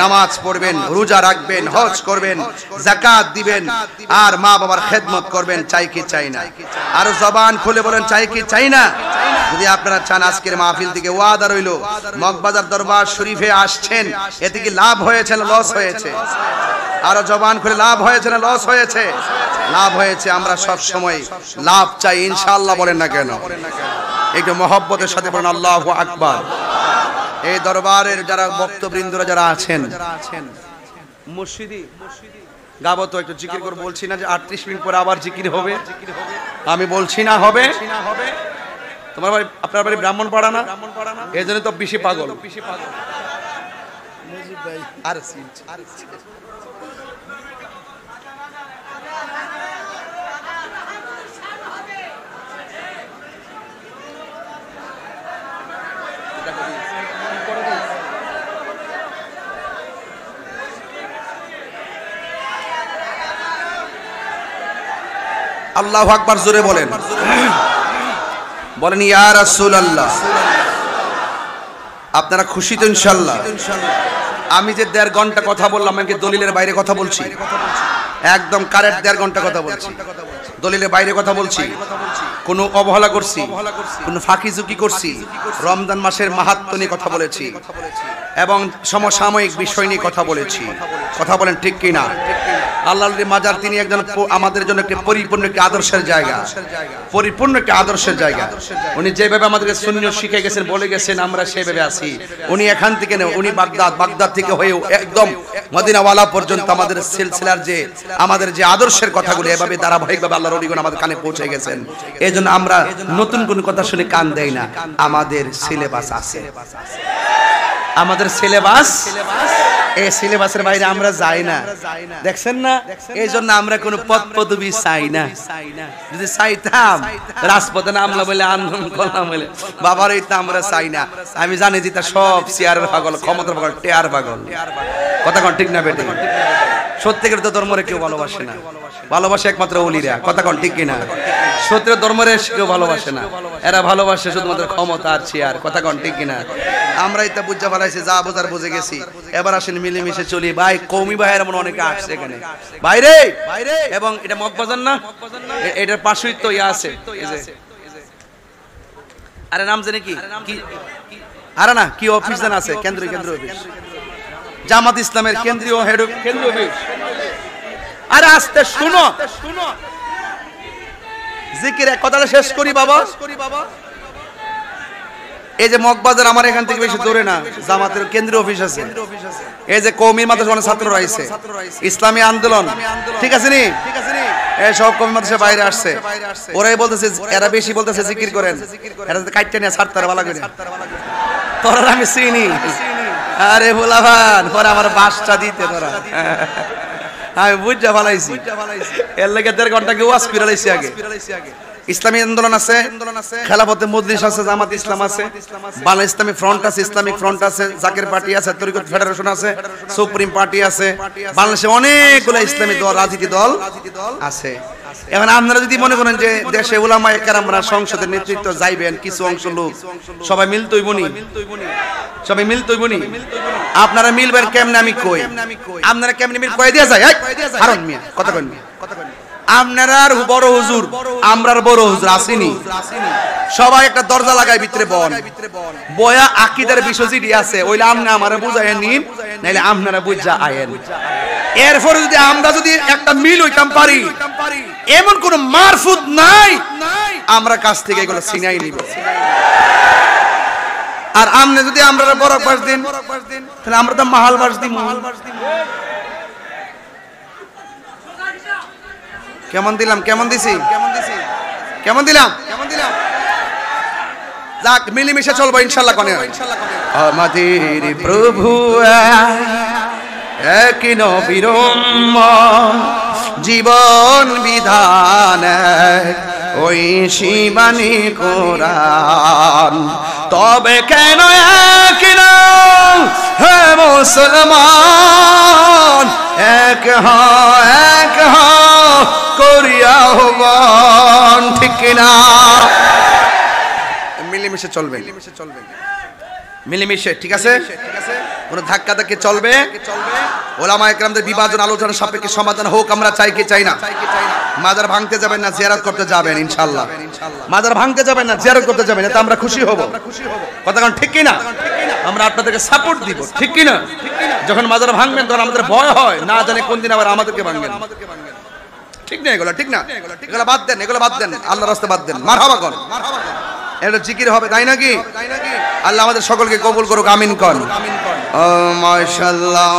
নামাজ পড়বেন, রোজা রাখবেন, হজ করবেন, যাকাত দিবেন, আর মা বাবার খেদমত করবেন। চাই কি চাই না? আর জবান খুলে বলেন চাই কি চাই না? যদি আপনারা চান আজকের মাহফিল থেকে ওয়াদা রইল, মগবাজার দরবার শরীফে আসছেন, এতে কি লাভ হয়েছে না লস হয়েছে? আর জবান খুলে লাভ হয়েছে না লস হয়েছে? লাভ হয়েছে। আমরা সব সময় লাভ চাই ইনশাআল্লাহ, বলেন না কেন? একটু মহব্বতের সাথে বলেন আল্লাহু আকবার। এই দরবারের যারা ভক্তবৃন্দরা যারা আছেন, মুর্শিদি গাবো তো একটু জিকির করে, বলছি না যে 38 মিনিট পরে আবার জিকির হবে, আমি বলছি না হবে। তোমার বাড়ি, আপনার বাড়ি ব্রাহ্মণপাড়া না, এই জন্য তো বেশি পাগল। আর আল্লাহু আকবার জোরে বলেন, বলেন ইয়া রাসূলুল্লাহ। আপনারা খুশি তো ইনশাআল্লাহ? আমি যে 1.5 ঘন্টা কথা বললাম, আমি কি দলিলের বাইরে কথা বলছি? একদম কারেক্ট 1.5 ঘন্টা কথা বলছি, দলিলের বাইরে কথা বলছি? কোনো অবহেলা করছি? কোনো ফাঁকি ঝুঁকি করছি? রমজান মাসের মাহাত্ম্য নিয়ে কথা বলেছি এবং সমসাময়িক বিষয় নিয়ে কথা বলেছি। কথা বলেন ঠিক কি না? আল্লাহর মাজার তিনি একজন আমাদের জন্য একটি পরিপূর্ণ একটি আদর্শের জায়গা, পরিপূর্ণ একটি আদর্শের জায়গা। উনি যেভাবে আমাদেরকে সুন্নাত শিখে গেছেন, বলে গেছেন, আমরা সেভাবে আছি। উনি এখান থেকে নেই, উনি বাগদাদ থেকে হয়েও একদম মদিনাওয়ালা পর্যন্ত আমাদের সিলসিলার যে আমাদের যে আদর্শের কথাগুলো এভাবে ধারাবাহিকভাবে আল্লাহর ওলিগণ আমাদের কানে পৌঁছে গেছেন। এই জন্য আমরা নতুন কোন কথা শুনে কান দেই না। আমাদের সিলেবাস আছে, আমাদের সিলেবাস, এই সিলেবাসের বাইরে আমরা যাই না, দেখছেন না? এই জন্য আমরা কোনো পদ পদবি চাই না। যদি চাইতাম রাজপথে নামলা বলে আন্দোলন করলাম বলে বাবার, এই তো আমরা চাই না। আমি জানি যে তা সব চেয়ারের পাগল, ক্ষমতার পাগল, টেয়ার পাগল। কথা কন ঠিক না বেটে? সত্যিকার তো ধর্মরে কেউ ভালোবাসে না, ভালোবাসে একমাত্র ওলিরা। কথা কন ঠিক কিনা? সত্যের ধর্মরে কেউ ভালোবাসে না, এরা ভালোবাসে শুধুমাত্র ক্ষমতা আর চেয়ার। কথা কন ঠিক কিনা? আমরা এটা বুঝা ফেলাইছি, যা বোঝার বুঝে গেছি। এবার আসেন মিলেমিশে চলি। ভাই কওমি ভাইয়ের এমন অনেকে আসছে এখানে বাইরে, এবং এটা মগবাজার না, এটার পাশেই তো ইয়া আছে, আরে নাম জানি কি, আরে না কি অফিস জানা আছে, কেন্দ্রীয় অফিস, জামাত ইসলামের কেন্দ্রীয় হেড, কেন্দ্রীয় অফিস। আরে আস্তে শুনো, জিকির এক কথাটা শেষ করি বাবা। এই যে মগবাজার আমার এখান থেকে বেশি দূরে না, জামাতের কেন্দ্রীয় অফিস আছে। এই যে কওমি মাদ্রাসার ছাত্ররা আইছে, ইসলামী আন্দোলন, ঠিক আছে নি? এই সব কওমি মাদ্রাসা বাইরে আসছে, ওরাই বলতেছে, এরা বেশি বলতেছে জিকির করেন, এরা কাইটটা নিয়ে ছাড়তার ভালো করে। তোরা আমি চিনি, আরে ভোলাভান পরে আমার বাসটা দিতে তোরা, আমি বুঝা ফেলাইছি। এর লেগে 1.5 ঘন্টা কেউ ওয়াজ ফিরাইছি। আগে ইসলামী আন্দোলন আছে, খেলাফতে মজলিস আছে, জামাত ইসলাম আছে, বাংলা ইসলামী ফ্রন্ট আছে, ইসলামিক ফ্রন্ট আছে, জাকের পার্টি আছে, তরিকত ফেডারেশন আছে, সুপ্রিম পার্টি আছে। বাংলাদেশে অনেকগুলো ইসলামী দল, রাজনীতি দল আছে। এখন আপনারা যদি মনে করেন যে দেশে উলামায়ে কেরামরা সংসদের নেতৃত্ব যাইবেন, কিছু অংশ লোক সবাই মিলতইবনি, সবাই মিলতইবনি, আপনারা মিলবেন কেমনে? আমি কই, আপনারা কেমনে মিল কই দিয়া যায়? হারুন মিয়া কথা কইন, আপনারা আর বড় হুজুর, আমরার বড় হুজুর আসেনি, সবাই একটা দরজা লাগায় ভিতরে বন বয়া আকীদার বিষয় যেটি আছে ওইলা আপনি আমারে বুঝাইয়া নিন, নাইলে আপনারা বুঝা আয়েন। এরপরে যদি আমরা যদি একটা মিল হইতাম পারি, এমন কোন মারফুত নাই, আমরা কাছ থেকে এগুলো ছিনাই নিব। আর আমনে যদি আমরা বড় বাস দিন, তাহলে আমরা তো মাহাল বাস দিই। কেমন দিলাম, কেমন দিছি, কেমন দিলাম? যাক মিলেমিশে চলবো ইনশাআল্লাহ। কোনে আমাদের প্রভু এক নবীর জীবন বিধান, ওই শিবানী কোরআন, তবে কেন এক হে মুসলমান, এক করিয়া হবান, ঠিক কিনা? মিলেমিশে চলবে, মিলেমিশে, ঠিক আছে? কোন ধাক্কা ধাক্কি চলবে? ওলামায়ে কেরামদের বিভাজন আলোচনা সাপেক্ষে সমাধান হোক, আমরা চাই কি চাই না? মাজার ভাঙতে যাবেন না, জিয়ারত করতে যাবেন ইনশাআল্লাহ। মাজার ভাঙতে যাবেন না, জিয়ারত করতে যাবেন, এতে আমরা খুশি হব। কথা কোন ঠিক কিনা? আমরা আপনাদেরকে সাপোর্ট দিব, ঠিক কিনা? যখন মাজার ভাঙবেন তখন আমাদের ভয় হয়, না জানে কোন দিন আবার আমাদেরকে ভাঙবেন। ঠিক না এগুলো? ঠিক না? এগুলো বাদ দেন, এগুলো বাদ দেন, আল্লাহর রাস্তায় বাদ দেন। মারহাবা কোন, এটা জিকির হবে, তাই নাকি? আল্লাহ আমাদের সকলকে কবুল করুক, আমিন কন। ও মাশাআল্লাহ।